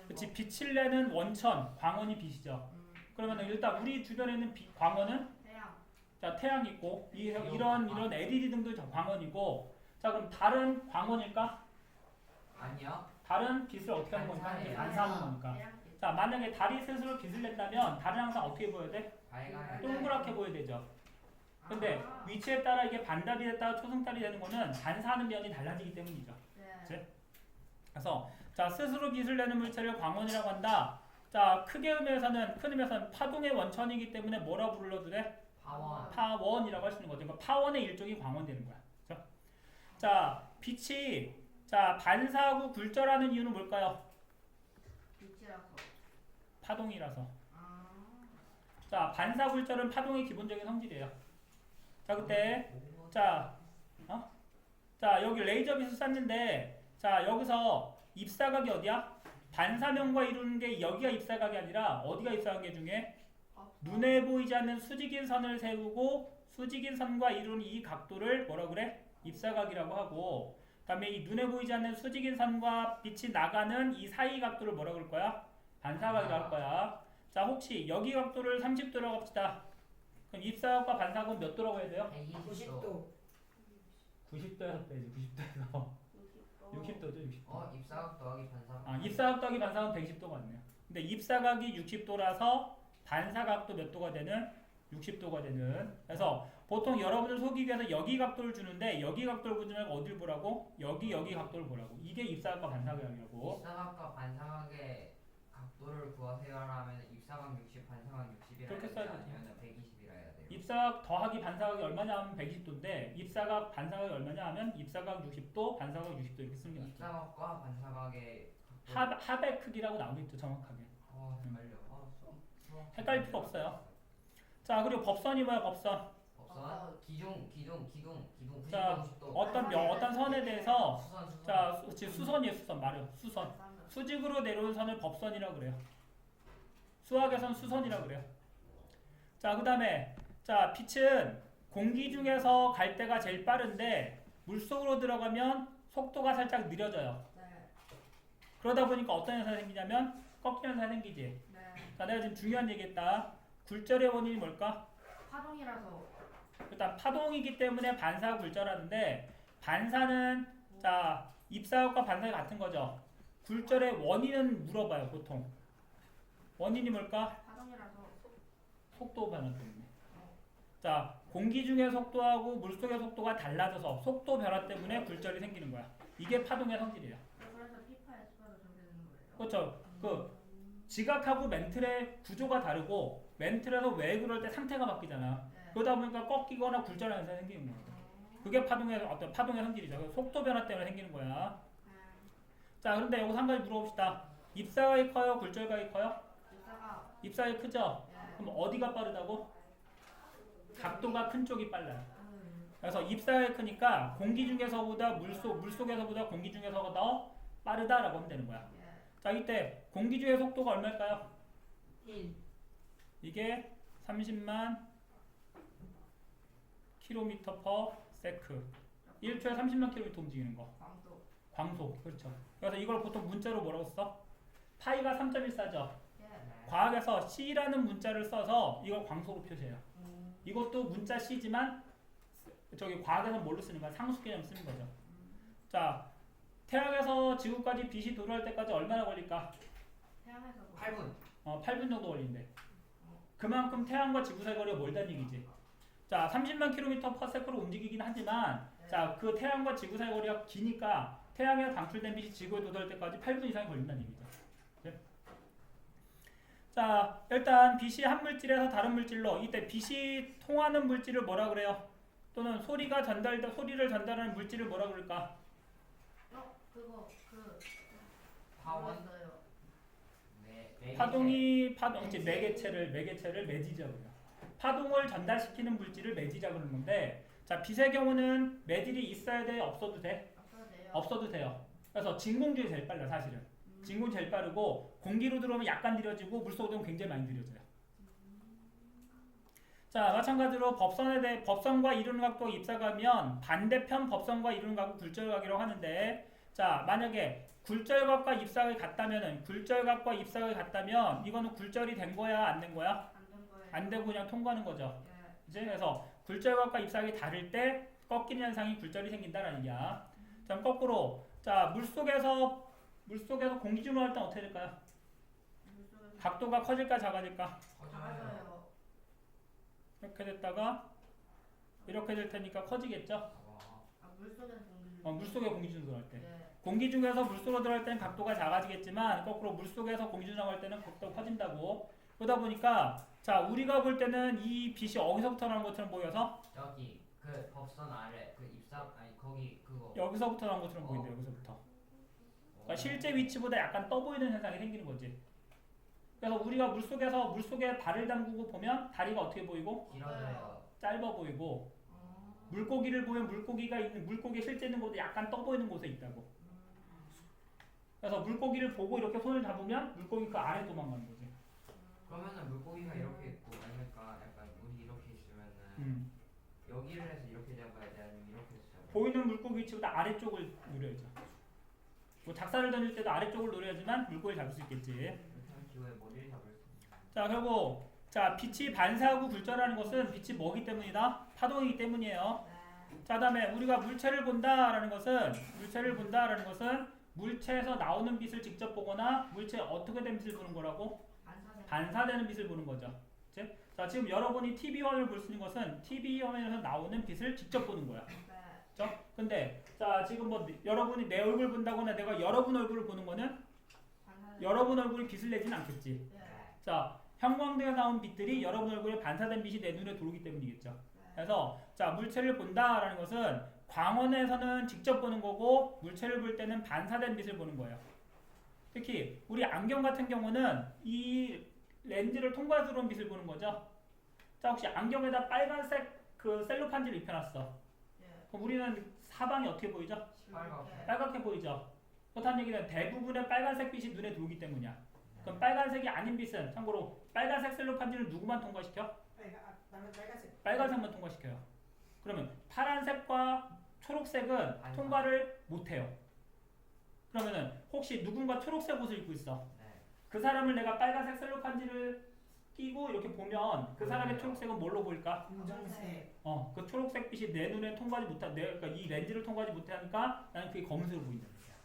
그치, 빛을 내는 원천, 광원이 빛이죠. 그러면 일단 우리 주변에 있는 광원은 태양. 자, 태양이 있고 이런 LED 등도 광원이고, 자, 그럼 달은 광원일까? 아니요. 달은 빛을 어떻게 하는 거니까? 반사해요. 반사하는 거니까. 태양빛. 자, 만약에 달이 스스로 빛을 낸다면 달은 항상 어떻게 보여야 돼? 밝아요. 동그랗게 보여야 되죠. 근데 아, 위치에 따라 이게 반달이 됐다가 초승달이 되는 거는 반사하는 면이 달라지기 때문이죠. 네. 그래서 자, 스스로 빛을 내는 물체를 광원이라고 한다. 자, 큰 의미에서는 파동의 원천이기 때문에 뭐라 불러도 돼? 파원. 파원이라고 할 수 있는 거죠. 그러니까 파원의 일종이 광원되는 거야. 그렇죠? 자, 빛이 자, 반사하고 굴절하는 이유는 뭘까요? 빛이라서. 파동이라서. 아. 자, 반사 굴절은 파동의 기본적인 성질이에요. 자, 그때 자, 자, 여기 레이저 빛을 쐈는데, 자, 여기서 입사각이 어디야? 반사면과 이루는 게 여기가 입사각이 아니라 어디가 입사각이 중에 눈에 보이지 않는 수직인 선을 세우고 수직인 선과 이루는 이 각도를 뭐라 그래? 입사각이라고 하고, 그다음에 이 눈에 보이지 않는 수직인 선과 빛이 나가는 이 사이 각도를 뭐라 그럴 거야? 반사각이라고 할 거야. 자, 혹시 여기 각도를 30도라고 합시다. 그럼 입사각과 반사각은 몇 도라고 해야 돼요? 120도. 90도에서 빼지. 90도에서 60도죠, 60도. 입사각 더하기 반사각. 아, 입사각 더하기 반사각은 110도가 맞네요. 근데 입사각이 60도라서 반사각도 몇 도가 되는? 60도가 되는. 그래서 보통 여러분들 속이기 위해서 여기 각도를 주는데 여기 각도를 보지 말고 어딜 보라고? 여기 각도를 보라고. 이게 입사각과 반사각이라고. 입사각과 반사각의 각도를 구하세요라면 입사각 60, 반사각 60이라 그렇게 써야 되죠. 아니면 120이라 해야 돼요. 입사각 더하기 반사각이 얼마냐 하면 120도인데 입사각 반사각이 얼마냐 하면 입사각 60도, 반사각 60도 이렇게 쓰는 게 맞죠. 입사각과 반사각의 각도. 합의 크기라고 나오겠죠, 정확하게. 헷갈려. 헷갈릴 필요 없어요. 자, 그리고 법선이 뭐야, 법선? 법선 기둥 자, 90도. 어떤 선에 대해서 수선. 자, 수선이에요, 수선 말이요. 수선. 수직으로 내려온 선을 법선이라고 그래요. 수학에선 수선이라고 그래요. 자, 그다음에 자, 빛은 공기 중에서 갈 때가 제일 빠른데 물속으로 들어가면 속도가 살짝 느려져요. 네. 그러다 보니까 어떤 현상이 생기냐면 꺾이는 현상이 생기지. 네. 자, 내가 지금 중요한 얘기했다. 굴절의 원인이 뭘까? 파동이라서. 일단 파동이기 때문에 반사 굴절하는데 반사는 자, 입사각과 반사가 같은 거죠. 굴절의 원인은 물어봐요, 보통. 원인이 뭘까? 파동이라서. 속도 변화 때문에. 자, 공기 중의 속도하고 물속의 속도가 달라져서 속도 변화 때문에 굴절이 생기는 거야. 이게 파동의 성질이에요. 그래서 피파 S바로 저게 되는 거예요. 그렇죠. 그 지각하고 멘틀의 구조가 다르고 멘틀에서 왜 그럴 때 상태가 바뀌잖아. 네. 그러다 보니까 꺾이거나 굴절하는 현상이 생기는 거야. 그게 어떤 파동의 성질이죠. 속도 변화 때문에 생기는 거야. 자, 그런데 여기서 한 가지 물어봅시다. 입사각이 커요? 굴절각이 커요? 입사가. 입사각이 크죠? 네. 그럼 어디가 빠르다고? 각도가 큰 쪽이 빨라요. 그래서 입사각이 크니까 공기 중에서보다 물속에서보다 공기 중에서가 더 빠르다라고 하면 되는 거야. 예. 자, 이때 공기 중의 속도가 얼마일까요? 1. 이게 30만 킬로미터 퍼 세크. 1초에 30만 킬로미터 움직이는 거. 광도. 광속. 그렇죠. 그래서 이걸 보통 문자로 뭐라고 써? 파이가 3.14죠. 예. 과학에서 C라는 문자를 써서 이걸 광속으로 표시해요. 이것도 문자 C지만 저기 과학에서는 뭘로 쓰는 거야? 상수 개념 쓰는 거죠. 자, 태양에서 지구까지 빛이 도달할 때까지 얼마나 걸릴까? 태양에서. 8분. 8분 정도 걸린대. 그만큼 태양과 지구 사이 거리가 멀다는 얘기지. 자, 30만 킬로미터 퍼 세크로 움직이긴 하지만 자, 그 태양과 지구 사이 거리가 기니까 태양에서 방출된 빛이 지구에 도달할 때까지 8분 이상이 걸린다는 얘기죠. 네? 자, 일단 빛이 한 물질에서 다른 물질로, 이때 빛이 통하는 물질을 뭐라 그래요? 또는 소리를 전달하는 물질을 뭐라 그럴까? 파원. 있어요. 매개체를 매지자고 해요. 파동을 전달시키는 물질을 매지자 그러는 건데, 자, 빛의 경우는 매질이 있어야 돼, 없어도 돼? 없어도요. 없어도 돼요. 그래서 진공중이 제일 빨라, 사실은. 진공이 제일 빠르고 공기로 들어오면 약간 느려지고 물속으로 들어오면 굉장히 많이 느려져요. 자, 마찬가지로 법선과 이루는 각도 입사각이면 반대편 법선과 이루는 각도 굴절각이라고 하는데, 자, 만약에 굴절각과 입사각이 같다면은 굴절각과 입사각이 같다면 이거는 굴절이 된 거야, 안 된 거야? 안 된 거예요. 안 되고 그냥 통과하는 거죠. 예. 이제 그래서 굴절각과 입사각이 다를 때 꺾이는 현상이 굴절이 생긴다라는 얘기야. 자, 거꾸로 자, 물속에서 공기 중으로 할 때 어떻게 될까요? 물속에서 각도가 커질까 작아질까? 커져요. 작아져요. 이렇게 됐다가 이렇게 될 테니까 커지겠죠? 아, 물속에서 공기 중. 물속에 공기 중으로 할 때. 예. 공기 중에서 물속으로 들어갈 때는 각도가 작아지겠지만 거꾸로 물속에서 공기 중으로 할 때는 각도가 커진다고. 그러다 보니까 자, 우리가 볼 때는 이 빛이 어디서부터 나는 것처럼 보여서 저기 그 법선 아래 그 입사 아니 거기 그거. 여기서부터 나는 것처럼 보인다. 여기서부터. 그러니까 실제 위치보다 약간 떠 보이는 현상이 생기는 거지. 그래서 우리가 물속에 발을 담그고 보면 다리가 어떻게 보이고 길어져요. 짧아 보이고 어. 물고기를 보면 물고기 실제 있는 곳에 약간 떠 보이는 곳에 있다고. 그래서 물고기를 보고 이렇게 손을 잡으면 물고기 그 아래 도망가는 거지. 그러면은 물고기가 이렇게 있고 아니니까 약간 우리 이렇게 있으면은 음. 여기를 해서 이렇게 잡아야 돼 아니면 이렇게 해서 잡아야 돼? 보이는 물고기 위치보다 아래쪽을 노려야죠. 뭐 작사를 던질 때도 아래쪽을 노려야지만 물고기를 잡을 수 있겠지. 그냥 기호에 머리를 잡을 수 있는. 자, 결국 자, 빛이 반사하고 굴절하는 것은 빛이 뭐기 때문이다? 파동이기 때문이에요. 네. 자, 그다음에 우리가 물체를 본다라는 것은 물체에서 나오는 빛을 직접 보거나 물체에 어떻게 된 빛을 보는 거라고? 반사된. 반사되는 빛을 보는 거죠. 그치? 자, 지금 여러분이 TV 화면을 볼 수 있는 것은 TV 화면에서 나오는 빛을 직접 보는 거야. 네. 그렇죠? 근데 자, 지금 뭐 여러분이 내 얼굴 본다거나 내가 여러분 얼굴을 보는 거는 반사된. 여러분 얼굴이 빛을 내진 않겠지. 예. 자, 형광등에 나온 빛들이 여러분 얼굴에 반사된 빛이 내 눈에 들어오기 때문이겠죠. 네. 그래서 자, 물체를 본다라는 것은 광원에서는 직접 보는 거고 물체를 볼 때는 반사된 빛을 보는 거예요. 특히 우리 안경 같은 경우는 이 렌즈를 통과해서 들어온 빛을 보는 거죠. 자, 혹시 안경에다 빨간색 그 셀로판지를 입혀놨어. 예. 그럼 우리는 사방이 어떻게 보이죠? 빨갛게. 빨갛게 보이죠. 그렇다는 얘기는 대부분의 빨간색 빛이 눈에 들어오기 때문이야. 그럼 빨간색이 아닌 빛은 참고로 빨간색 셀로판지를 누구만 통과시켜? 나는 빨간색. 빨간색만 통과시켜요. 그러면 파란색과 초록색은 아니요. 통과를 못해요. 그러면은 혹시 누군가 초록색 옷을 입고 있어. 네. 그 사람을 내가 빨간색 셀로판지를 끼고 이렇게 보면 그 사람의 보여요. 초록색은 뭘로 보일까? 검정색. 그 초록색 빛이 내 눈에 통과하지 못한, 그러니까 이 렌즈를 통과하지 못하니까 나는 그게 검은색으로 보인다는 거야.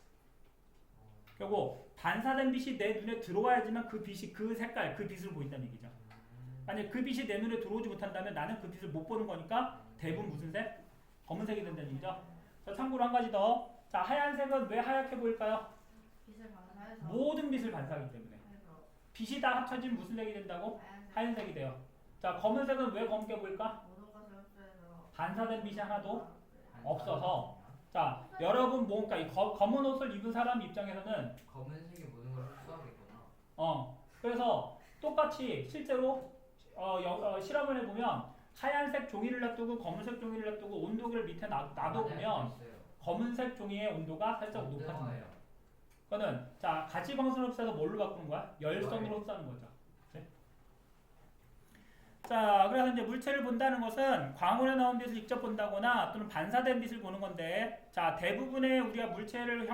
결국 반사된 빛이 내 눈에 들어와야지만 그 빛이 그 색깔, 그 빛으로 보인다는 얘기죠. 만약 그 빛이 내 눈에 들어오지 못한다면 나는 그 빛을 못 보는 거니까 대부분 무슨 색? 검은색이 된다는 얘기죠. 자, 참고로 한 가지 더. 자, 하얀색은 왜 하얗게 보일까요? 빛을 반사해서. 모든 빛을 반사하기 때문에. 해서 빛이 다 합쳐진 무슨 색이 된다고? 하얀색. 하얀색이 돼요. 자, 검은색은 왜 검게 보일까? 모든 것을 흡수해서. 반사된 빛이 하나도 네. 없어서. 자, 여러분 그러니까 이 검은 옷을 입은 사람 입장에서는 검은색이 모든 걸 흡수하겠구나. 그래서 똑같이 실제로 실험을 해보면 하얀색 종이를 놔두고 검은색 종이를 놔두고 온도계를 밑에 놔두면 검은색 종이의 온도가 살짝 높아진다. 뜨거워요. 그거는 자, 가시광선을 흡수해서 뭘로 바꾸는 거야? 열선으로 흡수하는 거죠. 그치? 자, 그래서 이제 물체를 본다는 것은 광원에 나온 빛을 직접 본다거나 또는 반사된 빛을 보는 건데, 자, 대부분의 우리가 물체를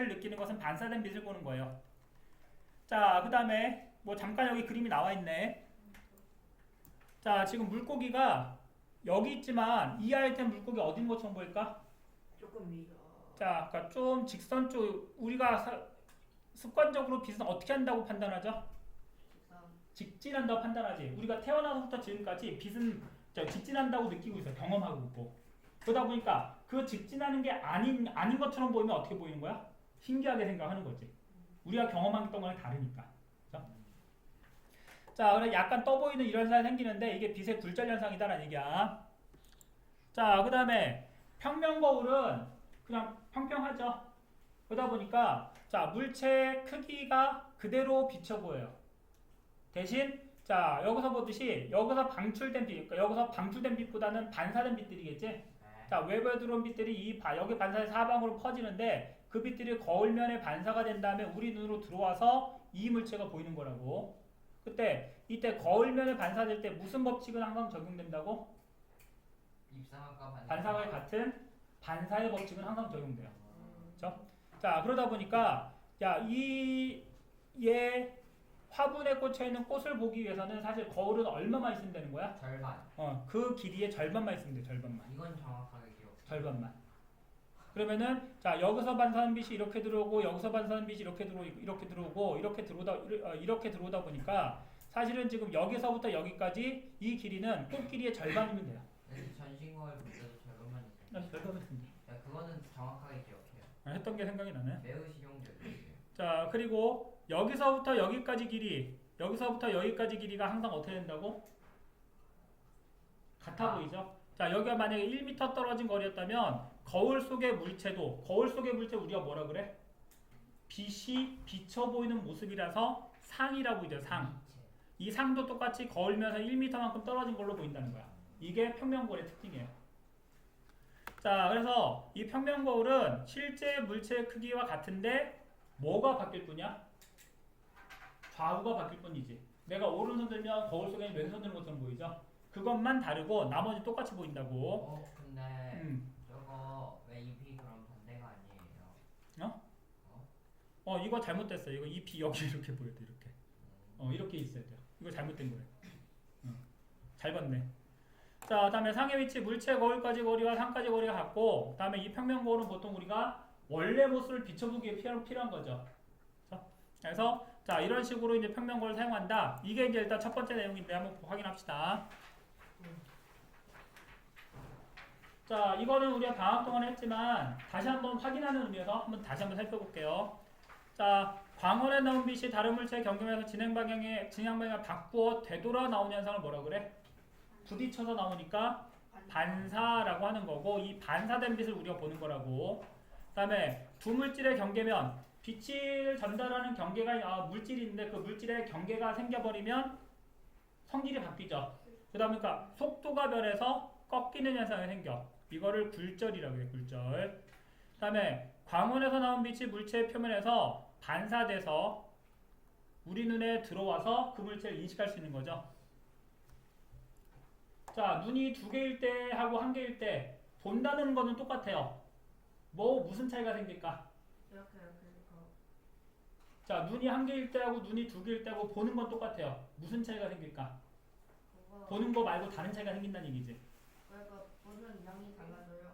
느끼는 것은 반사된 빛을 보는 거예요. 자, 그 다음에 뭐 잠깐 여기 그림이 나와 있네. 자, 지금 물고기가 여기 있지만 이 아이템 물고기 어디 있는 것처럼 보일까? 조금 위로. 자, 그러니까 좀 직선 쪽 우리가 습관적으로 빛은 어떻게 한다고 판단하죠? 직선. 직진한다고 판단하지. 우리가 태어나서부터 지금까지 빛은 직진한다고 느끼고 있어. 경험하고 있고. 그러다 보니까 그 직진하는 게 아닌 것처럼 보이면 어떻게 보이는 거야? 신기하게 생각하는 거지. 우리가 경험했던 거랑 다르니까. 그렇죠? 자, 그래 약간 떠 보이는 이런 현상이 생기는데 이게 빛의 굴절 현상이다라는 얘기야. 자, 그 다음에 평면 거울은 그냥 평평하죠. 그러다 보니까 자, 물체 크기가 그대로 비쳐 보여요. 대신 자, 여기서 보듯이 여기서 방출된 빛, 그러니까 여기서 방출된 빛보다는 반사된 빛들이겠지. 네. 자, 외부에 들어온 빛들이 여기 반사의 사방으로 퍼지는데 그 빛들이 거울면에 반사가 된 다음에 우리 눈으로 들어와서 이 물체가 보이는 거라고. 이때 거울면에 반사될 때 무슨 법칙은 항상 적용된다고? 입상학과 반사와 같은 반사의 법칙은 항상 적용돼요. 그렇죠? 자, 그러다 보니까 야, 얘 화분에 꽂혀 있는 꽃을 보기 위해서는 사실 거울은 얼마만 있으면 되는 거야? 절반. 그 길이의 절반만 있으면 돼. 절반만. 이건 정확하게 기억. 절반만. 그러면은 자, 여기서 반사하는 빛이 이렇게 들어오고 여기서 반사하는 빛이 이렇게 들어오고 이렇게 들어오다 보니까 사실은 지금 여기서부터 여기까지 이 길이는 꽃길이의 절반이면 돼요. 전신거울 볼 때도 절반만 있어요. 절반만 있으면 돼. 야, 그거는 정확하게 기억해요. 했던 게 생각이 나네. 매우 실용적이에요. 자, 그리고 여기서부터 여기까지 길이가 항상 어떻게 된다고? 같아 보이죠? 자, 여기가 만약에 1m 떨어진 거리였다면 거울 속의 물체 우리가 뭐라 그래? 빛이 비쳐 보이는 모습이라서 상이라 보이죠. 상. 이 상도 똑같이 거울면서 1m만큼 떨어진 걸로 보인다는 거야. 이게 평면거울의 특징이에요. 자, 그래서 이 평면거울은 실제 물체의 크기와 같은데 뭐가 바뀔 뿐이야? 좌우가 바뀔 뿐이지. 내가 오른손 들면 거울 속에는 왼손 드는 것처럼 보이죠? 그것만 다르고 나머지 똑같이 보인다고. 근데 저거 왜 잎이 그럼 반대가 아니에요? 이거 잘못됐어. 이거 잎이 여기 이렇게 보여야 돼. 이렇게. 이렇게 있어야 돼요. 이거 잘못된 거예요. 잘 봤네. 자, 다음에 상의 위치 물체 거울까지 거리와 상까지 거리가 같고, 다음에 이 평면 거울은 보통 우리가 원래 모습을 비춰보기에 필요한 거죠. 그래서 자, 이런 식으로 이제 평면 거울을 사용한다. 이게 이제 일단 첫 번째 내용인데 한번 확인합시다. 자, 이거는 우리가 방학 동안 했지만 다시 한번 확인하는 의미에서 다시 한번 살펴볼게요. 자, 광원에 나온 빛이 다른 물체의 경계면에서 진행 방향을 바꾸어 되돌아 나오는 현상을 뭐라 그래? 부딪혀서 나오니까 반사라고 하는 거고, 이 반사된 빛을 우리가 보는 거라고. 그다음에 두 물질의 경계면 빛을 전달하는 경계가 물질이 있는데 그 물질의 경계가 생겨버리면 성질이 바뀌죠. 그러다 보니까 속도가 변해서 꺾이는 현상이 생겨. 이거를 굴절이라고 해요. 굴절. 그다음에 광원에서 나온 빛이 물체의 표면에서 반사돼서 우리 눈에 들어와서 그 물체를 인식할 수 있는 거죠. 자, 눈이 두 개일 때 하고 한 개일 때 본다는 거는 똑같아요. 무슨 차이가 생길까? 이렇게 자, 눈이 한 개일 때하고 눈이 두 개일 때하고 보는 건 똑같아요. 무슨 차이가 생길까? 그거 보는 거 말고 다른 차이가 생긴다는 얘기지. 그러니까 보는 양이 달라져요.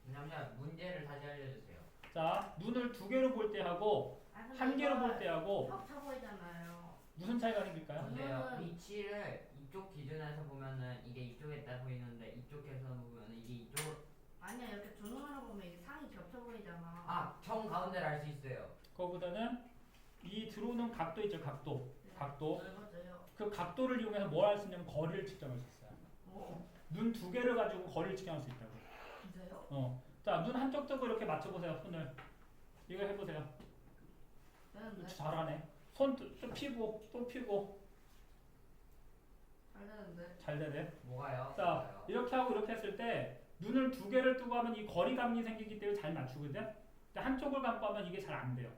왜냐면 문제를 다시 알려주세요. 자, 눈을 두 개로 볼 때하고 한 개로 볼 때하고 겹쳐 보이잖아요. 무슨 차이가 생길까요? 근데요, 위치를 이쪽 기준에서 보면은 이게 이쪽에 있다 보이는데 이쪽에서 보면은 이게 이쪽으로. 아니야, 이렇게 두 눈으로 보면 이게 상이 겹쳐 보이잖아. 정 가운데를 알 수 있어요. 그거보다는 이 들어오는 각도 있죠. 각도. 넓어져요. 그 각도를 이용해서 뭘 할 수 있냐면 거리를 측정할 수 있어요. 눈 두 개를 가지고 거리를 측정할 수 있다고. 진짜요? 자, 눈 한쪽 뜨고 이렇게 맞춰보세요. 손을. 이거 해보세요. 되는데? 잘하네. 손 또 피고 또 피고. 잘 되는데? 잘 되네. 뭐가요? 자, 이렇게 하고 이렇게 했을 때 눈을 두 개를 뜨고 하면 이 거리감이 생기기 때문에 잘 맞추거든. 근데 한쪽을 감고 하면 이게 잘 안 돼요.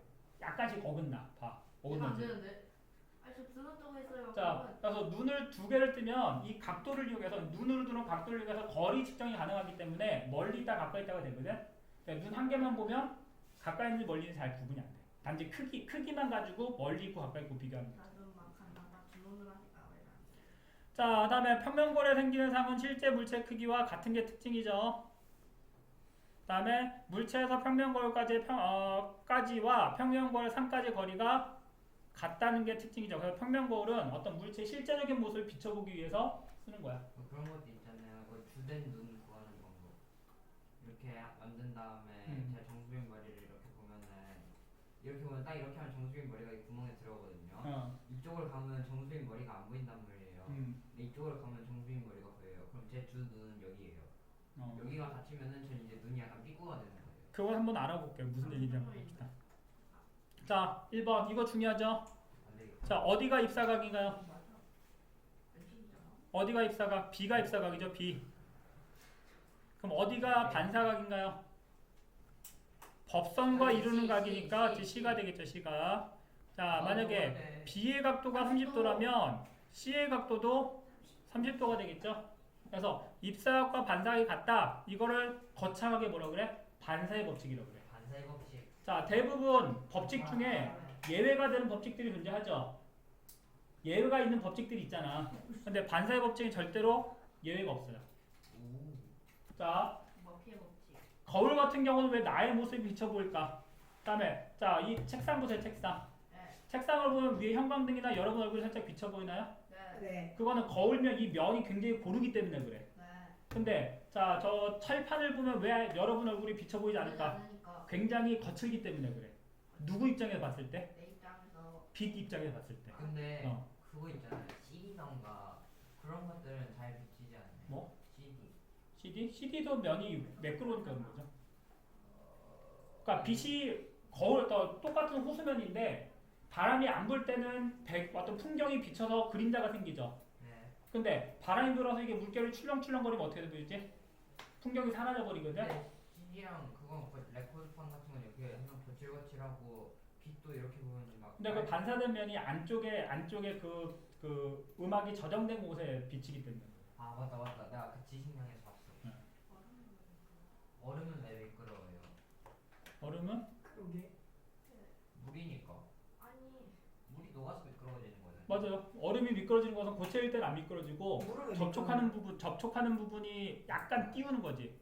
약간씩 어긋나. 봐. 이거 안 어긋나지. 되는데? 아니, 저 두눈 뜨고 있어요. 자, 그래서 눈을 두 개를 뜨면 이 각도를 이용해서 눈으로 들어온 각도를 이용해서 거리 측정이 가능하기 때문에 멀리 있다 가까이 있다가 되거든. 그러니까 눈 한 개만 보면 가까이 있는지 멀리 있는지 잘 구분이 안 돼. 단지 크기만 가지고 멀리 있고 가까이 있고 비교하면 돼. 나도 막 하다가 두 눈으로 하니까 왜 이래? 자, 그다음에 평면거울에 생기는 상은 실제 물체 크기와 같은 게 특징이죠. 그다음에 물체에서 평면거울까지와 평면거울 상까지 거리가 같다는 게 특징이죠. 그래서 평면거울은 어떤 물체의 실제적인 모습을 비춰보기 위해서 쓰는 거야. 그런 것도 있잖아요. 그 주된 눈 구하는 방법. 이렇게 만든 다음에 제가 정수빈 머리를 이렇게 보면은 이렇게 보면 딱 이렇게 하면 정수빈 머리가 이 구멍에 들어오거든요. 이쪽을 가면 정수빈 머리가 안 보인단 말이에요. 근데 이쪽으로 가면 정수빈 머리가 보여요. 그럼 제 주 눈은 여기예요. 여기가 닫히면은 전 이제 눈이 약간 삐꾸가 되는 거예요. 그걸 한번 알아볼게요. 무슨 얘기인지 한번 봅시다. 자, 1번 이거 중요하죠? 안 되겠다. 자, 어디가 입사각인가요? 맞아. 왼쪽이잖아. 어디가 입사각? B가 입사각이죠. B. 그럼 어디가 반사각인가요? 법선과 이루는 각이니까 C가 되겠죠. C가. 자, 만약에 B의 각도가 30도라면 C의 각도도 30도가 되겠죠. 그래서 입사각과 반사각이 같다. 이거를 거창하게 뭐라 그래? 반사의 법칙이라고 그래. 반사의 법칙. 자, 대부분 법칙 중에 예외가 되는 법칙들이 존재하죠. 예외가 있는 법칙들이 있잖아. 근데 반사의 법칙은 절대로 예외가 없어요. 자, 먹히의 법칙. 거울 같은 경우는 왜 나의 모습이 비쳐 보일까? 그다음에 자, 이 책상 보세요, 책상. 네. 책상을 보면 위에 형광등이나 여러분 얼굴이 살짝 비쳐 보이나요? 네. 네. 그거는 거울면 이 면이 굉장히 고르기 때문에 그래. 네. 근데 자, 저 철판을 보면 왜 여러분 얼굴이 비쳐 보이지 않을까? 않으니까. 굉장히 거칠기 때문에 그래. 누구 입장에서 봤을 때? 내 입장에서. 빛 입장에서 봤을 때. 근데 어. 그거 있잖아요. CD던가 그런 것들은 잘 비치지 않나요? 뭐? CD. CD? CD도 면이 매끄러우니까 그런 거죠. 그러니까 빛이 거울 똑같은 호수면인데 바람이 안 불 때는 어떤 풍경이 비쳐서 그림자가 생기죠. 네. 근데 바람이 불어서 이게 물결이 출렁출렁거리면 어떻게 보이지? 풍경이 사라져 버리거든. 근데 CD랑 그건 레코드판 같은 건 이렇게 항상 거칠거칠하고 빛도 이렇게 보면 막. 근데 그 반사된 면이 안쪽에 그 음악이 저장된 곳에 비치기 때문에. 아 맞다. 내가 그 지식량에서 봤어. 네. 얼음은 왜 미끄러워요? 얼음은 그러게. 물이니까. 아니. 물이 녹아서 미끄러워지는 거잖아요. 맞아요. 얼음이 미끄러지는 것은 고체일 때는 안 미끄러지고 물은 왜 접촉하는 부분이 약간 띄우는 거지.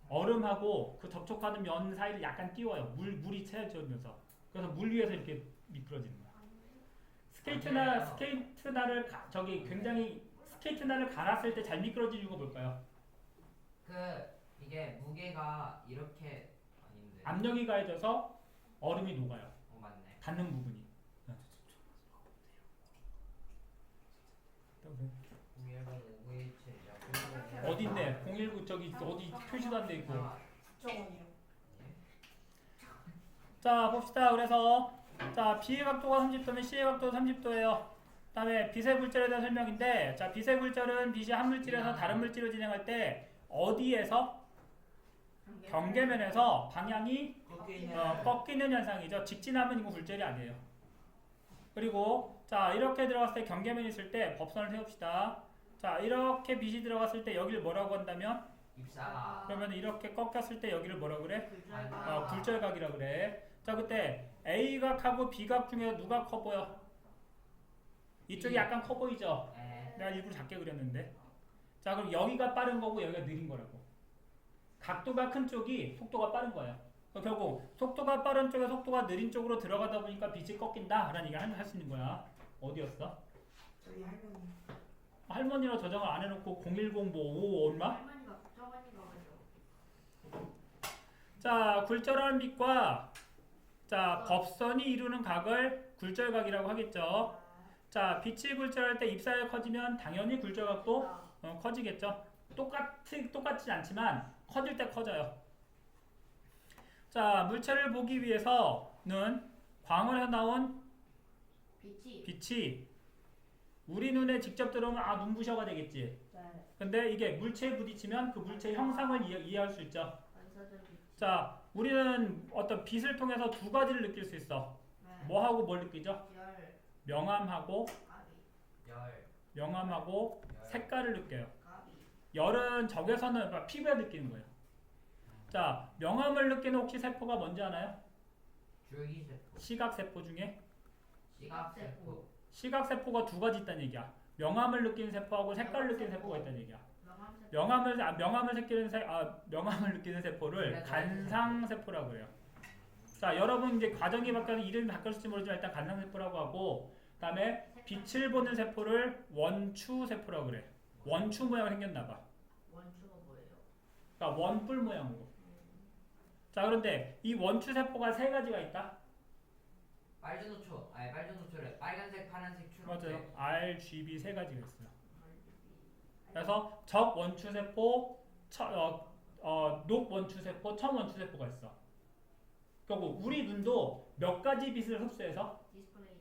얼음하고 그 접촉하는 면 사이를 약간 띄워요. 물이 채워지면서. 그래서 물 위에서 이렇게 미끄러지는 거야. 스케이트날을 굉장히 스케이트날을 갈았을 때 잘 미끄러지는 이유가 뭘까요? 그 이게 무게가 이렇게 아닌데. 압력이 가해져서 얼음이 녹아요. 맞네. 닿는 부분이. 010-517이죠. 어딘데? 019 저기 어디 표시도 안 돼 있고. 정원이요. 자 봅시다. 그래서 자 B의 각도가 30도면 C의 각도 30도예요. 그다음에 빛의 굴절에 대한 설명인데 자 빛의 굴절은 빛이 한 물질에서 다른 물질로 진행할 때 어디에서 경계면에서 방향이 꺾이는 현상이죠. 직진하면 이거 굴절이 아니에요. 그리고 자 이렇게 들어갔을 때 경계면이 있을 때 법선을 세웁시다. 자 이렇게 빛이 들어갔을 때 여기를 뭐라고 한다면 입사가. 그러면 이렇게 꺾였을 때 여기를 뭐라 그래? 굴절가. 굴절각이라 그래. 자 그때 A각하고 B각 중에 누가 커 보여? 이쪽이 약간 커 보이죠? 에. 내가 일부러 작게 그렸는데. 자 그럼 여기가 빠른 거고 여기가 느린 거라고. 각도가 큰 쪽이 속도가 빠른 거예요. 그러니까 결국 속도가 빠른 쪽에 속도가 느린 쪽으로 들어가다 보니까 빛이 꺾인다 라는 얘기를 할 수 있는 거야. 어디였어? 저희 할머니. 할머니로 저장을 안 해놓고 010 뭐 5 얼마? 할머니가 걱정하니까 그죠. 자 굴절하는 빛과 자 법선이 이루는 각을 굴절각이라고 하겠죠. 자 빛이 굴절할 때 입사가 커지면 당연히 굴절각도 커지겠죠. 똑같지 않지만 커질 때 커져요. 자 물체를 보기 위해서는 광원에서 나온 빛이 우리 눈에 직접 들어오면 아 눈부셔가 되겠지. 네. 근데 이게 물체에 부딪히면 그 물체의 형상을 이해할 수 있죠. 반사적 빛. 자 우리는 어떤 빛을 통해서 두 가지를 느낄 수 있어. 네. 뭐하고 뭘 느끼죠? 열. 명암하고 까비. 색깔을 느껴요. 까비. 열은 적외선은 피부에 느끼는 거예요. 자 명암을 느끼는 혹시 세포가 뭔지 아나요? 줄기세포. 시각세포 중에 시각세포. 시각세포가 두 가지 있다는 얘기야. 명암을 느끼는 세포하고 색깔을 느끼는 세포가 있다는 얘기야. 명암을 느끼는 세포를 간상세포라고 그래요. 자 여러분 이제 과정이 바뀌어서 이름이 바뀌었을지 모르지만 일단 간상세포라고 하고 그다음에 빛을 보는 세포를 원추세포라고 그래. 원추 모양이 생겼나봐. 원추가 뭐예요? 그러니까 원뿔 모양으로. 자 그런데 이 원추세포가 세 가지가 있다. 빨주노초래. 빨간색, 파란색, 초록색. 맞아요. RGB 세 가지가 있어요. 그래서 적원추세포, 녹원추세포, 첨원추세포가 있어. 결국 우리 눈도 몇 가지 빛을 흡수해서 디스플레이.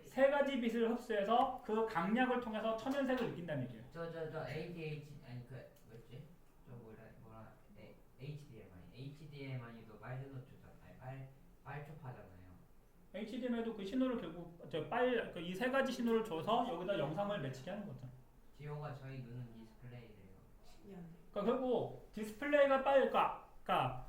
세 가지 빛을 흡수해서 그 강약을 통해서 천연색을 느낀다는 얘기예요. 저 ADH 아니 그 뭐였지? 저 뭐라 HDMI도 빨주노초잖아요. 빨초파잖아요. HDMI도 그 신호를 결국 이 세 가지 신호를 줘서 여기다 영상을 매치게 하는 거죠. 지호가 저희 눈은 디스플레이래요. 신기하네. 그러니까 결국 디스플레이가 그러니까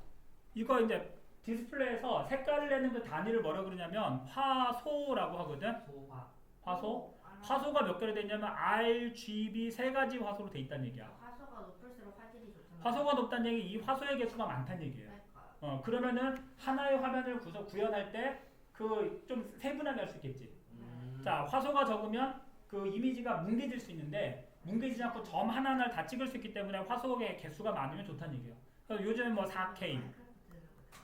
이거 이제 디스플레이에서 색깔을 내는 그 단위를 뭐라 그러냐면 화소라고 하거든. 소화. 화소. 화소가 몇 개로 돼 있냐면 RGB 세 가지 화소로 돼 있다는 얘기야. 화소가 높을수록 화질이 좋잖아. 화소가 높다는 얘기, 이 화소의 개수가 많다는 얘기예요. 그러니까. 그러면은 하나의 화면을 구현할 때 그 좀 세분하게 할 수 있겠지. 자, 화소가 적으면 그 이미지가 뭉개질 수 있는데 뭉개지지 않고 점 하나하나를 다 찍을 수 있기 때문에 화소의 개수가 많으면 좋다는 얘기예요. 그래서 요즘 뭐 4K,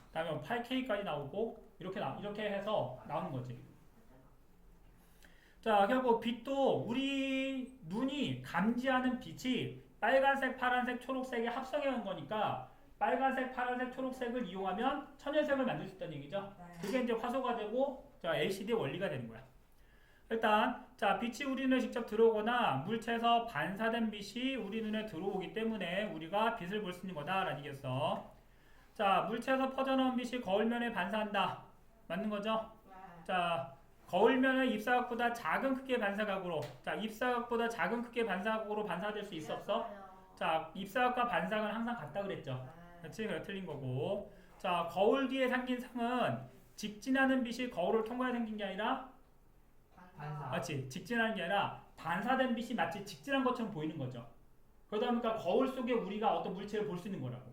그다음에 뭐 8K까지 나오고 이렇게 해서 나오는 거지. 자, 결국 빛도 우리 눈이 감지하는 빛이 빨간색, 파란색, 초록색의 합성해 온 거니까 빨간색, 파란색, 초록색을 이용하면 천연색을 만들 수 있다는 얘기죠. 그게 이제 화소가 되고 자, LCD 원리가 되는 거야. 일단 자, 빛이 우리 눈에 직접 들어오거나 물체에서 반사된 빛이 우리 눈에 들어오기 때문에 우리가 빛을 볼 수 있는 거다라는 얘기였어. 자, 물체에서 퍼져나온 빛이 거울면에 반사한다. 맞는 거죠? 자, 거울면의 입사각보다 작은 크기의 반사각으로, 자, 입사각보다 작은 크기의 반사각으로 반사될 수 있어 없어? 자, 입사각과 반사각은 항상 같다 그랬죠. 그렇지? 그래 틀린 거고. 자, 거울 뒤에 생긴 상은 직진하는 빛이 거울을 통과해 생긴 게 아니라 반사. 마치 직진하는 게 아니라 반사된 빛이 마치 직진한 것처럼 보이는 거죠. 그러다 보니까 거울 속에 우리가 어떤 물체를 볼 수 있는 거라고.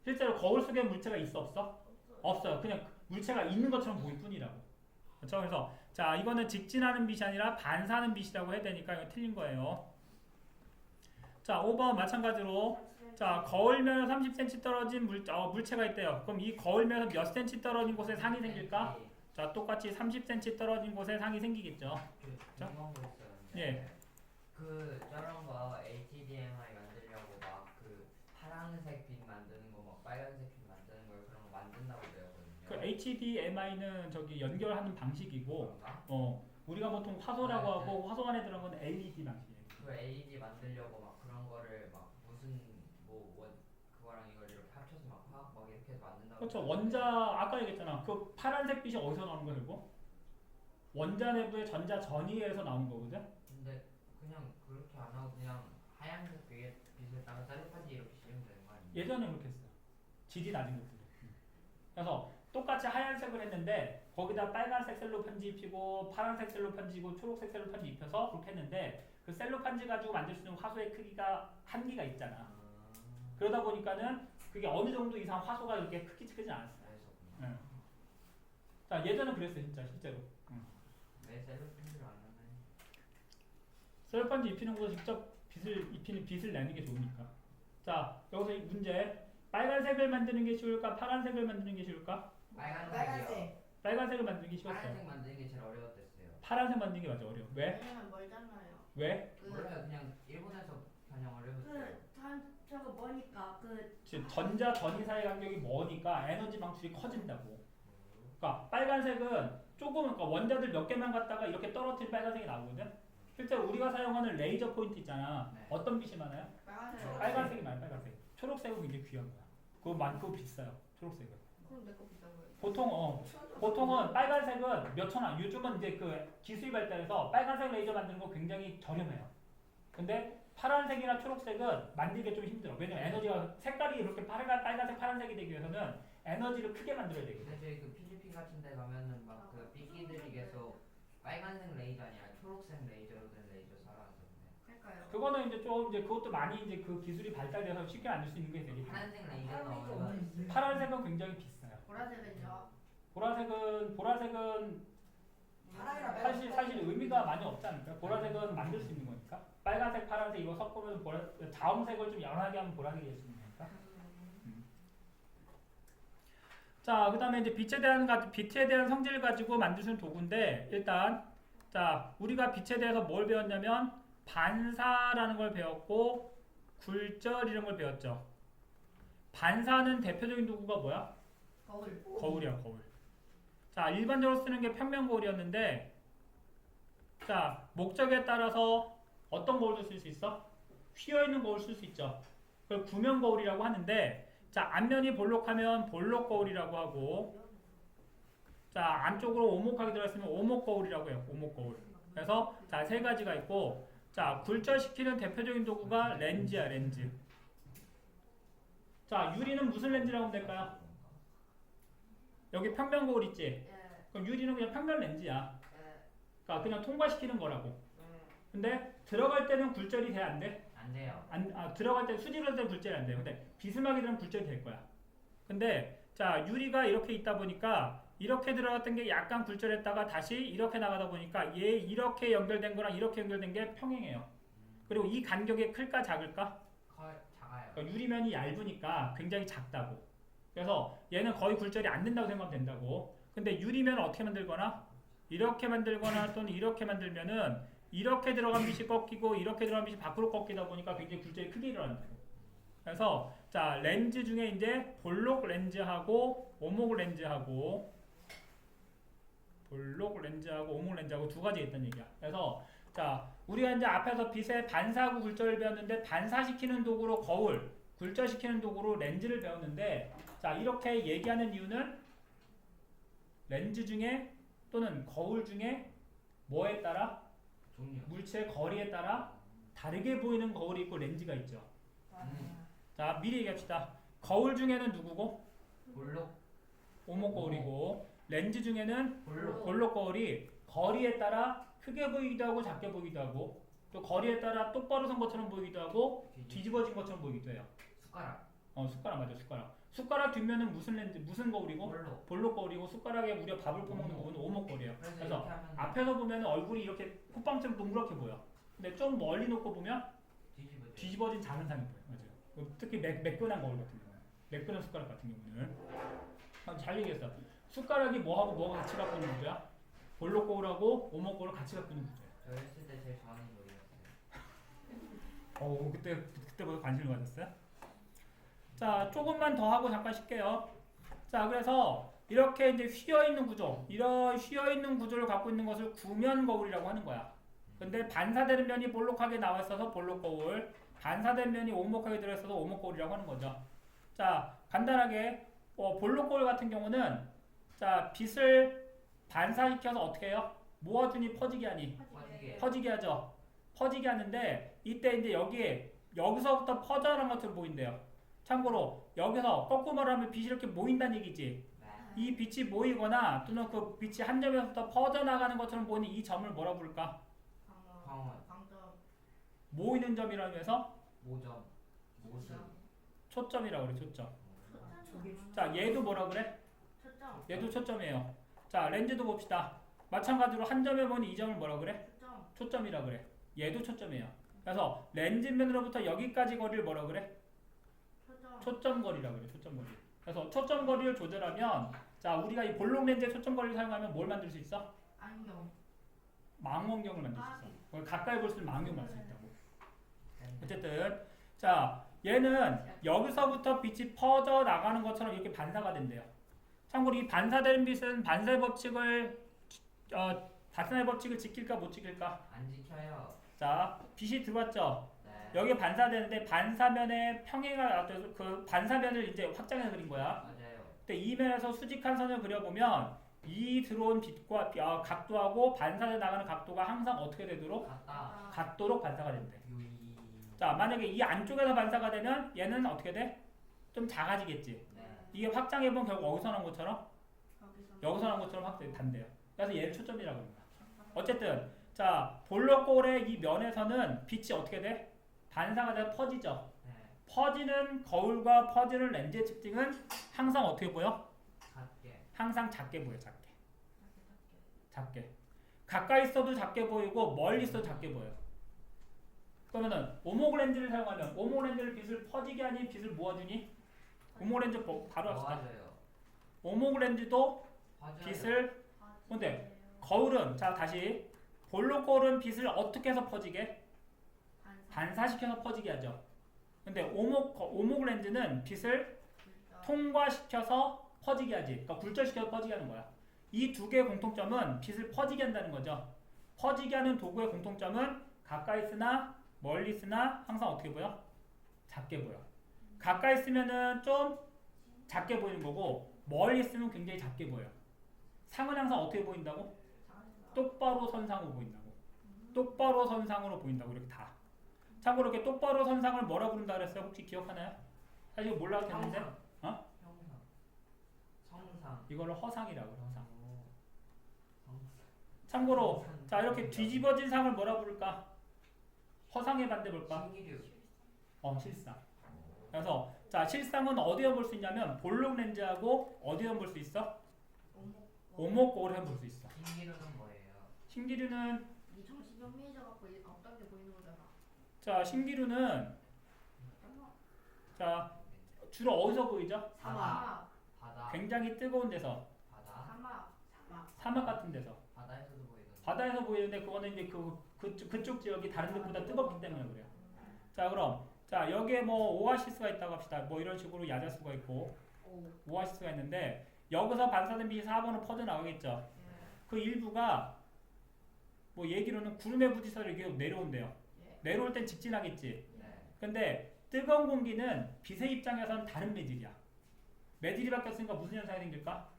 실제로 거울 속에 물체가 있어 없어? 없어요. 그냥 물체가 있는 것처럼 보일 뿐이라고. 그렇죠? 그래서 자, 이거는 직진하는 빛이 아니라 반사하는 빛이라고 해야 되니까 이거 틀린 거예요. 자, 5번 마찬가지로 자, 거울면에서 30cm 떨어진 물체가 있대요. 그럼 이 거울면에서 몇 cm 떨어진 곳에 상이 생길까? 자, 똑같이 30cm 떨어진 곳에 상이 생기겠죠. 궁금한 거 있어요. 예. 그 저런 거 HDMI 만들려고 막 그 파란색 빛 만드는 거, 막 빨간색 빛 만드는 거 그런 거 만든다고 되었거든요. 그 HDMI는 저기 연결하는 방식이고, 그런가? 우리가 보통 화소라고 아, 하고 화소 안에 들어간 건 LED 방식이에요. 그 LED 만들려고 막 그런 거를 막 무슨 그거랑 이걸 이렇게 합쳐서 막 화학 막 이렇게 해서 만든다고. 그렇죠. 원자 아까 얘기했잖아. 그 파란색 빛이 어디서 나오는 거야, 이거? 원자 내부의 전자 전위에서 나오는 거거든. 근데 그냥 그렇게 안 하고 그냥 하얀색 빛에다가 셀로판지 이렇게 씌우면 되는 거 아니에요? 예전에 그렇게 했어요. 질이 낮은 것들. 그래서 똑같이 하얀색을 했는데 거기다 빨간색 셀로판지 입히고 파란색 셀로판지 입고 초록색 셀로판지 입혀서 그렇게 했는데 그 셀로판지 가지고 만들 수 있는 화소의 크기가 한계가 있잖아. 그러다 보니까는 그게 어느 정도 이상 화소가 이렇게 크지 않았어요. 응. 자, 예전에 그랬어요, 진짜 실제로. 왜 셀로판지를 안 하나요? 셀로판지 입히는 것보다 직접 빛을 내는 게 좋으니까. 자, 여기서 이 문제. 빨간색을 만드는 게 쉬울까? 파란색을 만드는 게 쉬울까? 빨간색이요. 빨간색을 만드는 게 쉬웠어요. 파란색 만드는 게 제일 어려웠댔어요. 파란색 만드는 게 맞아, 어려워. 왜? 왜냐면 멀잖아요. 왜? 몰라요. 그냥 일본에서 그냥 어려웠어요. 저거 뭐니까 지금 전자 전위 사이 간격이 머니까 에너지 방출이 커진다고. 그러니까 빨간색은 조금 그러니까 원자들 몇 개만 갖다가 이렇게 떨어뜨린 빨간색이 나오거든. 실제로 우리가 사용하는 레이저 포인트 있잖아. 네. 어떤 빛이 많아요? 빨간색이 많아요. 빨간색. 초록색은 굉장히 귀한 거야. 그거 많고 비싸요. 초록색은. 그럼 내거 비싼 거예요. 보통은 빨간색은 몇 천 원. 요즘은 이제 그 기술이 발달해서 빨간색 레이저 만드는 거 굉장히 저렴해요. 근데 파란색이나 초록색은 만들기 좀 힘들어. 왜냐면 에너지가 색깔이 이렇게 빨간색, 파란색이 되기 위해서는 에너지를 크게 만들어야 되거든. 근데 저희 그 필리핀 같은 데 가면은 막 그 삐끼들이 계속 빨간색 레이저 아니라 초록색 레이저로 된 레이저 사라졌는데. 할까요? 그거는 이제 좀 이제 그것도 많이 이제 그 기술이 발달돼서 쉽게 만들 수 있는 게 되게 파란색 레이저는 얼마 있어요? 파란색은 굉장히 비싸요. 보라색은요? 보라색은 사실 의미가 많이 없지 않을까요? 보라색은 만들 수 있는 거니까. 빨간색, 파란색 이거 섞으면 자홍색을 좀 연하게 하면 보라색이 될 수 있는 거니까. 자, 그다음에 이제 빛에 대한 성질을 가지고 만들 수 있는 도구인데 일단 자, 우리가 빛에 대해서 뭘 배웠냐면 반사라는 걸 배웠고 굴절이라는 걸 배웠죠. 반사는 대표적인 도구가 뭐야? 거울이야, 거울. 자, 일반적으로 쓰는 게 평면 거울이었는데 자, 목적에 따라서 어떤 거울도 쓸 수 있어? 휘어있는 거울 쓸 수 있죠. 그걸 구면 거울이라고 하는데 자, 앞면이 볼록하면 볼록 거울이라고 하고 자, 안쪽으로 오목하게 들어있으면 오목 거울이라고 해요. 오목 거울. 그래서 자, 세 가지가 있고 자, 굴절시키는 대표적인 도구가 렌즈야, 렌즈. 자, 유리는 무슨 렌즈라고 하면 될까요? 여기 평면 거울 있지? 예. 그럼 유리는 그냥 평면 렌즈야. 예. 그러니까 그냥 통과시키는 거라고. 예. 근데 들어갈 때는 굴절이 돼 안 돼? 안 돼요. 들어갈 때 수직으로 될 굴절이 안 돼요. 근데 비스막이 되면 굴절이 될 거야. 근데 자 유리가 이렇게 있다 보니까 이렇게 들어갔던 게 약간 굴절했다가 다시 이렇게 나가다 보니까 얘 이렇게 연결된 거랑 이렇게 연결된 게 평행해요. 그리고 이 간격이 클까 작을까? 작아요. 그러니까 유리면이 얇으니까 굉장히 작다고. 그래서 얘는 거의 굴절이 안 된다고 생각하면 된다고. 근데 유리면을 어떻게 만들거나 이렇게 만들거나 또는 이렇게 만들면은 이렇게 들어간 빛이 꺾이고 이렇게 들어간 빛이 밖으로 꺾이다 보니까 굉장히 굴절이 크게 일어난다고. 그래서 자 렌즈 중에 이제 볼록 렌즈하고 오목 렌즈하고 오목 렌즈하고 두 가지 있다는 얘기야. 그래서 자 우리가 이제 앞에서 빛의 반사하고 굴절을 배웠는데 반사시키는 도구로 거울, 굴절시키는 도구로 렌즈를 배웠는데 자 이렇게 얘기하는 이유는 렌즈 중에 또는 거울 중에 뭐에 따라 종류. 물체의 거리에 따라 다르게 보이는 거울이 있고 렌즈가 있죠. 자 미리 얘기합시다. 거울 중에는 누구고? 볼록. 오목 거울이고 렌즈 중에는 볼록. 볼록 거울이 거리에 따라 크게 보이기도 하고 작게 보이기도 하고 또 거리에 따라 똑바로 선 것처럼 보이기도 하고 뒤집어진 것처럼 보이기도 해요. 숟가락. 숟가락 맞아 숟가락. 숟가락 뒷면은 무슨 렌즈 무슨 거울이고? 볼록. 볼록 거울이고 숟가락에 우리가 밥을 퍼먹는 부분은 오목 거울이에요. 그래서 그래서 이렇게 하면 앞에서 보면 얼굴이 이렇게 콧방처럼 동그랗게 보여. 근데 좀 멀리 놓고 보면 뒤집어져. 뒤집어진 작은 상이 보여. 맞아요. 특히 매끈한 거울 같은 경우는 매끈한 숟가락 같은 경우는 잘 얘기했어. 숟가락이 뭐하고 뭐가 같이 갖고 있는 구조야? 볼록 거울하고 오목 거울을 같이 갖고 있는 구조야. 저 했을 때 제일 좋아하는 거예요. 그때보다 관심을 가졌어요? 자, 조금만 더 하고 잠깐 쉴게요. 자, 그래서 이렇게 이제 휘어있는 구조, 이런 휘어있는 구조를 갖고 있는 것을 구면 거울이라고 하는 거야. 근데 반사되는 면이 볼록하게 나와 있어서 볼록 거울, 반사된 면이 오목하게 들어있어서 오목 거울이라고 하는 거죠. 자, 간단하게 볼록 거울 같은 경우는 자, 빛을 반사시켜서 어떻게 해요? 모아주니 퍼지게 하니? 퍼지게. 퍼지게 하죠. 퍼지게 하는데 이때 이제 여기서부터 퍼져나간 것처럼 보인대요. 참고로 여기서 거꾸로 말하면 빛이 이렇게 모인다는 얘기지. 네. 이 빛이 모이거나 또는 그 빛이 한 점에서부터 퍼져나가는 것처럼 보이는 이 점을 뭐라 부를까? 광원. 방점. 모이는 점이라고 해서 모점. 모습. 초점이라고 그래. 초점. 저게 자 얘도 뭐라 그래? 초점. 얘도 초점이에요. 자 렌즈도 봅시다. 마찬가지로 한 점에 보는 이 점을 뭐라 그래? 초점. 초점이라 그래. 얘도 초점이에요. 그래서 렌즈면으로부터 여기까지 거리를 뭐라 그래? 초점. 초점거리라고 그래. 초점거리. 그래서 초점거리를 조절하면 자 우리가 이 볼록 렌즈의 초점거리를 사용하면 뭘 만들 수 있어? 안경. 망원경을 만들 수 있어. 그걸 가까이 볼 수 있는 망원경 만들 수 있다고. 네. 어쨌든 자 얘는 여기서부터 빛이 퍼져 나가는 것처럼 이렇게 반사가 된대요. 참고로 이 반사되는 빛은 반사의 법칙을 지킬까 못 지킬까? 안 지켜요. 자 빛이 들어왔죠. 네. 여기 반사되는데 반사면에 평행을 그 반사면을 이제 확장해서 그린 거야. 맞아요. 근데 이 면에서 수직한 선을 그려보면 이 들어온 빛과 각도하고 반사돼 나가는 각도가 항상 어떻게 되도록 같다. 같도록 반사가 된대. 유이. 자 만약에 이 안쪽에서 반사가 되면 얘는 어떻게 돼? 좀 작아지겠지. 네. 이게 확장해보면 결국 어디서 나온 것처럼 여기서. 여기서 나온 것처럼 단대요. 그래서 얘를 초점이라고 합니다. 어쨌든 자 볼록 거울의 이 면에서는 빛이 어떻게 돼? 반사가 돼서 퍼지죠. 네. 퍼지는 거울과 퍼지는 렌즈의 특징은 항상 어떻게 보여? 작게. 항상 작게 보여. 작게. 가까이 있어도 작게 보이고 멀리 있어도 작게 보여. 그러면은 오목 렌즈를 사용하면 오목 렌즈를 빛을 퍼지게 하니 빛을 모아주니? 오목 렌즈 바로 합시다. 맞아요. 오목 렌즈도 맞아요. 빛을 근데 거울은 자 다시 볼록 거울은 빛을 어떻게 해서 퍼지게? 반사시켜서 퍼지게 하죠. 근데 오목 렌즈는 빛을 통과시켜서 퍼지게 하지. 그러니까 굴절시켜서 퍼지게 하는 거야. 이 두 개의 공통점은 빛을 퍼지게 한다는 거죠. 퍼지게 하는 도구의 공통점은 가까이 있으나 멀리 있으나 항상 어떻게 보여? 작게 보여. 가까이 있으면은 좀 작게 보이는 거고 멀리 있으면 굉장히 작게 보여. 상은 항상 어떻게 보인다고? 똑바로 선상으로 보인다고. 똑바로 선상으로 보인다고 이렇게 다. 참고로 이렇게 똑바로 선상을 뭐라 부른다 그랬어요? 혹시 기억하나요? 사실 몰라도 됐는데 형상. 어? 형상. 성상. 이거를 허상이라고 그래. 허상. 어. 참고로 자 이렇게 뒤집어진 상을 뭐라 부를까? 허상의 반대 볼까? 신기류. 실상. 그래서 자 실상은 어디에 볼 수 있냐면 볼록 렌즈하고 어디에 볼 수 있어? 오목거울에 볼 수 있어. 신기류는 뭐예요? 신기류는 이 정신 현미해져 갖고 없다게 보이는 거잖아. 자 신기류는 자 주로 어디서 보이죠? 사막, 바다. 굉장히 뜨거운 데서 바다. 사막, 사막 같은 데서 바다에서도 보이던데. 바다에서 보이는데 그거는 이제 그쪽 지역이 다른 데보다 뜨겁기 때문에 그래요. 자 그럼 자 여기에 뭐 오아시스가 있다고 합시다. 뭐 이런 식으로 야자수가 있고 오아시스가 있는데 여기서 반사된 빛이 4번으로 퍼져나가겠죠. 그 일부가 뭐 얘기로는 구름에 부딪혀서 이렇게 내려온대요. 내려올 땐 직진하겠지. 네. 근데 뜨거운 공기는 빛의 입장에서는 다른 매질이야. 매질이 바뀌었으니까 무슨 현상이 생길까?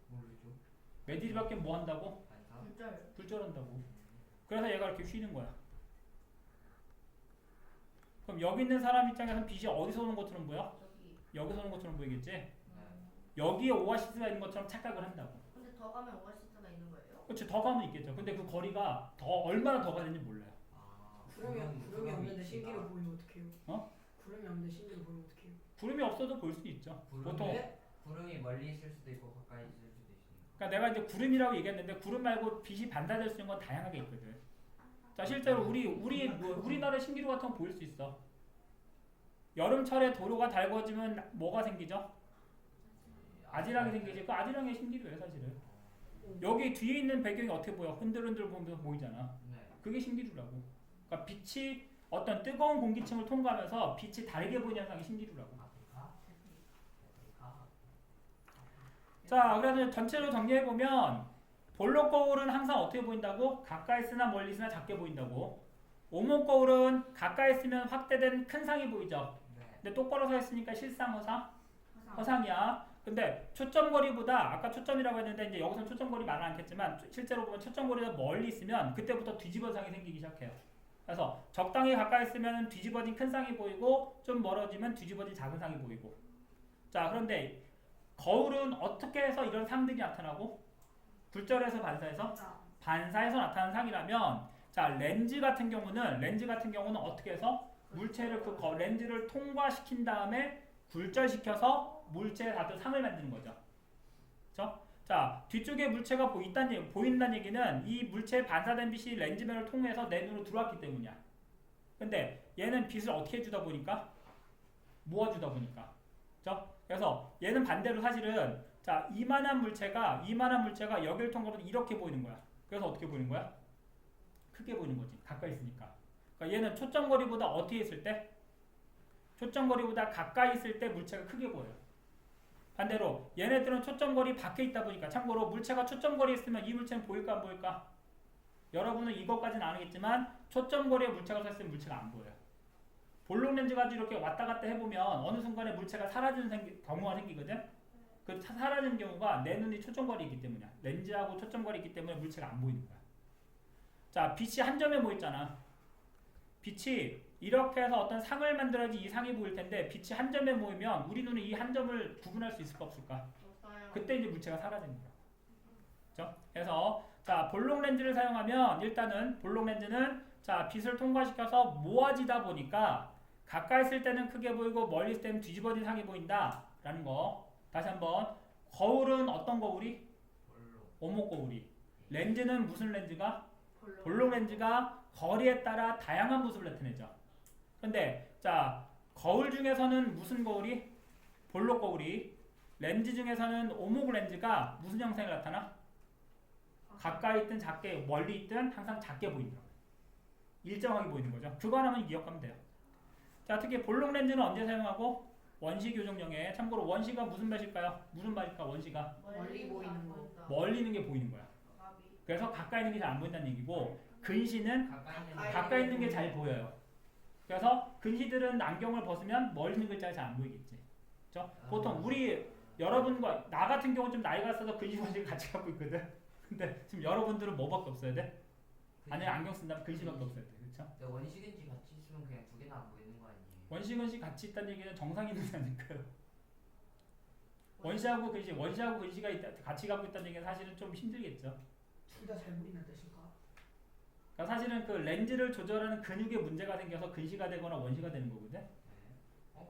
모르죠. 매질이 바뀌면 뭐 한다고? 반사. 굴절. 굴절한다고. 그래서 얘가 이렇게 휘는 거야. 그럼 여기 있는 사람 입장에서는 빛이 어디서 오는 것처럼 보여? 저기. 여기서 오는 것처럼 보이겠지? 네. 여기에 오아시스가 있는 것처럼 착각을 한다고. 근데 더 가면 오아시스가 있는 거예요? 그렇지, 더 가면 있겠죠. 근데 그 거리가 얼마나 더 가는지 몰라요. 아, 구름이 없는데 위치가. 신기루 보이면 어떡해요? 어? 구름이 없는데 신기루 보이면 어떡해요? 구름이 없어도 볼 수 있죠. 보통. 구름이 멀리 있을 수도 있고 가까이 있을 수도 있으니까. 그러니까 내가 이제 구름이라고 얘기했는데 구름 말고 빛이 반사될 수 있는 건 다양하게 있거든. 자 실제로 우리나라 신기루 같은 거 보일 수 있어. 여름철에 도로가 달궈지면 뭐가 생기죠? 아지랑이 생기지. 그 아지랑이 신기루예요 사실은. 여기 뒤에 있는 배경이 어떻게 보여? 흔들흔들 보면서 보이잖아. 네. 그게 신기루라고. 그러니까 빛이 어떤 뜨거운 공기층을 통과하면서 빛이 다르게 보이는 현상이 신기루라고. 아프리카. 자, 그래서 전체로 정리해보면 볼록 거울은 항상 어떻게 보인다고? 가까이 쓰나 멀리 쓰나 작게 보인다고. 오목 거울은 가까이 쓰면 확대된 큰 상이 보이죠. 네. 근데 똑바로 서 있으니까 실상 허상? 화상. 허상이야. 근데 초점거리보다 아까 초점이라고 했는데 이제 여기서는 초점거리 말은 않겠지만 실제로 보면 초점거리가 멀리 있으면 그때부터 뒤집어진 상이 생기기 시작해요. 그래서 적당히 가까이 있으면 뒤집어진 큰 상이 보이고 좀 멀어지면 뒤집어진 작은 상이 보이고. 자, 그런데 거울은 어떻게 해서 이런 상들이 나타나고? 굴절해서 반사해서? 반사해서 나타나는 상이라면 자 렌즈 같은 경우는 어떻게 해서 물체를 렌즈를 통과시킨 다음에 굴절시켜서 물체에 닿은 상을 만드는 거죠. 그렇죠? 자 뒤쪽에 물체가 보인다는 얘기는 이 물체에 반사된 빛이 렌즈면을 통해서 내 눈으로 들어왔기 때문이야. 근데 얘는 빛을 어떻게 주다 보니까 모아주다 보니까. 그렇죠? 그래서 얘는 반대로 사실은 자 이만한 물체가 여기를 통과해서 이렇게 보이는 거야. 그래서 어떻게 보이는 거야? 크게 보이는 거지. 가까이 있으니까. 그러니까 얘는 초점거리보다 어디에 있을 때? 초점거리보다 가까이 있을 때 물체가 크게 보여요. 반대로 얘네들은 초점거리 밖에 있다 보니까 참고로 물체가 초점거리에 있으면 이 물체는 보일까 안 보일까? 여러분은 이것까지는 아니겠지만 초점거리에 물체가 서 있으면 물체가 안 보여요. 볼록 렌즈 가지고 이렇게 왔다 갔다 해보면 어느 순간에 물체가 사라지는 경우가 생기거든? 그 사라지는 경우가 내 눈이 초점거리에 있기 때문이야. 렌즈하고 초점거리에 있기 때문에 물체가 안 보이는 거야. 자, 빛이 한 점에 모였잖아. 빛이 이렇게 해서 어떤 상을 만들어야지 이 상이 보일 텐데 빛이 한 점에 모이면 우리 눈은 이 한 점을 구분할 수 있을까 없을까? 그때 이제 물체가 사라지는 거야. 그렇죠? 그래서 자, 볼록 렌즈를 사용하면 일단은 볼록 렌즈는 자, 빛을 통과시켜서 모아지다 보니까 가까이 있을 때는 크게 보이고 멀리 있을 때는 뒤집어진 상이 보인다라는 거. 다시 한번 거울은 어떤 거울이? 오목 거울이. 렌즈는 무슨 렌즈가? 볼록 렌즈가 거리에 따라 다양한 모습을 나타내죠. 근데 자 거울 중에서는 무슨 거울이? 볼록 거울이. 렌즈 중에서는 오목 렌즈가 무슨 형상이 나타나? 가까이 있든 작게 멀리 있든 항상 작게 보인다. 일정하게 보이는 거죠. 그거 하나만 기억하면 돼요. 자 특히 볼록 렌즈는 언제 사용하고? 원시 교정용에. 참고로 원시가 무슨 맛일까요? 무슨 말일까 원시가? 멀리 보이는 거. 멀리 있는 게 보이는 거야. 그래서 가까이 있는 게 잘 안 보인다는 얘기고 근시는 가까이 가까이 있는 게 잘 보여요. 그래서 근시들은 안경을 벗으면 멀리 있는 글자가 잘 안 보이겠지. 그렇죠? 보통 여러분과 나 같은 경우는 좀 나이가 있어서 근시 원시를 같이 갖고 있거든. 근데 지금 여러분들은 뭐밖에 없어야 돼? 안에 안경 쓴다면 근시밖에 없어야 돼. 그렇죠? 원시근시 같이 있으면 그냥 두 개나 안 보이는 거 아니에요? 원시 근시 같이 있다는 얘기는 정상이 있는 게 아닐까요? 원시하고 근시가 같이 가고 있다는 얘기는 사실은 좀 힘들겠죠. 둘 다 잘 보인다는 뜻인가? 그러니까 사실은 그 렌즈를 조절하는 근육에 문제가 생겨서 근시가 되거나 원시가 되는 거거든. 네.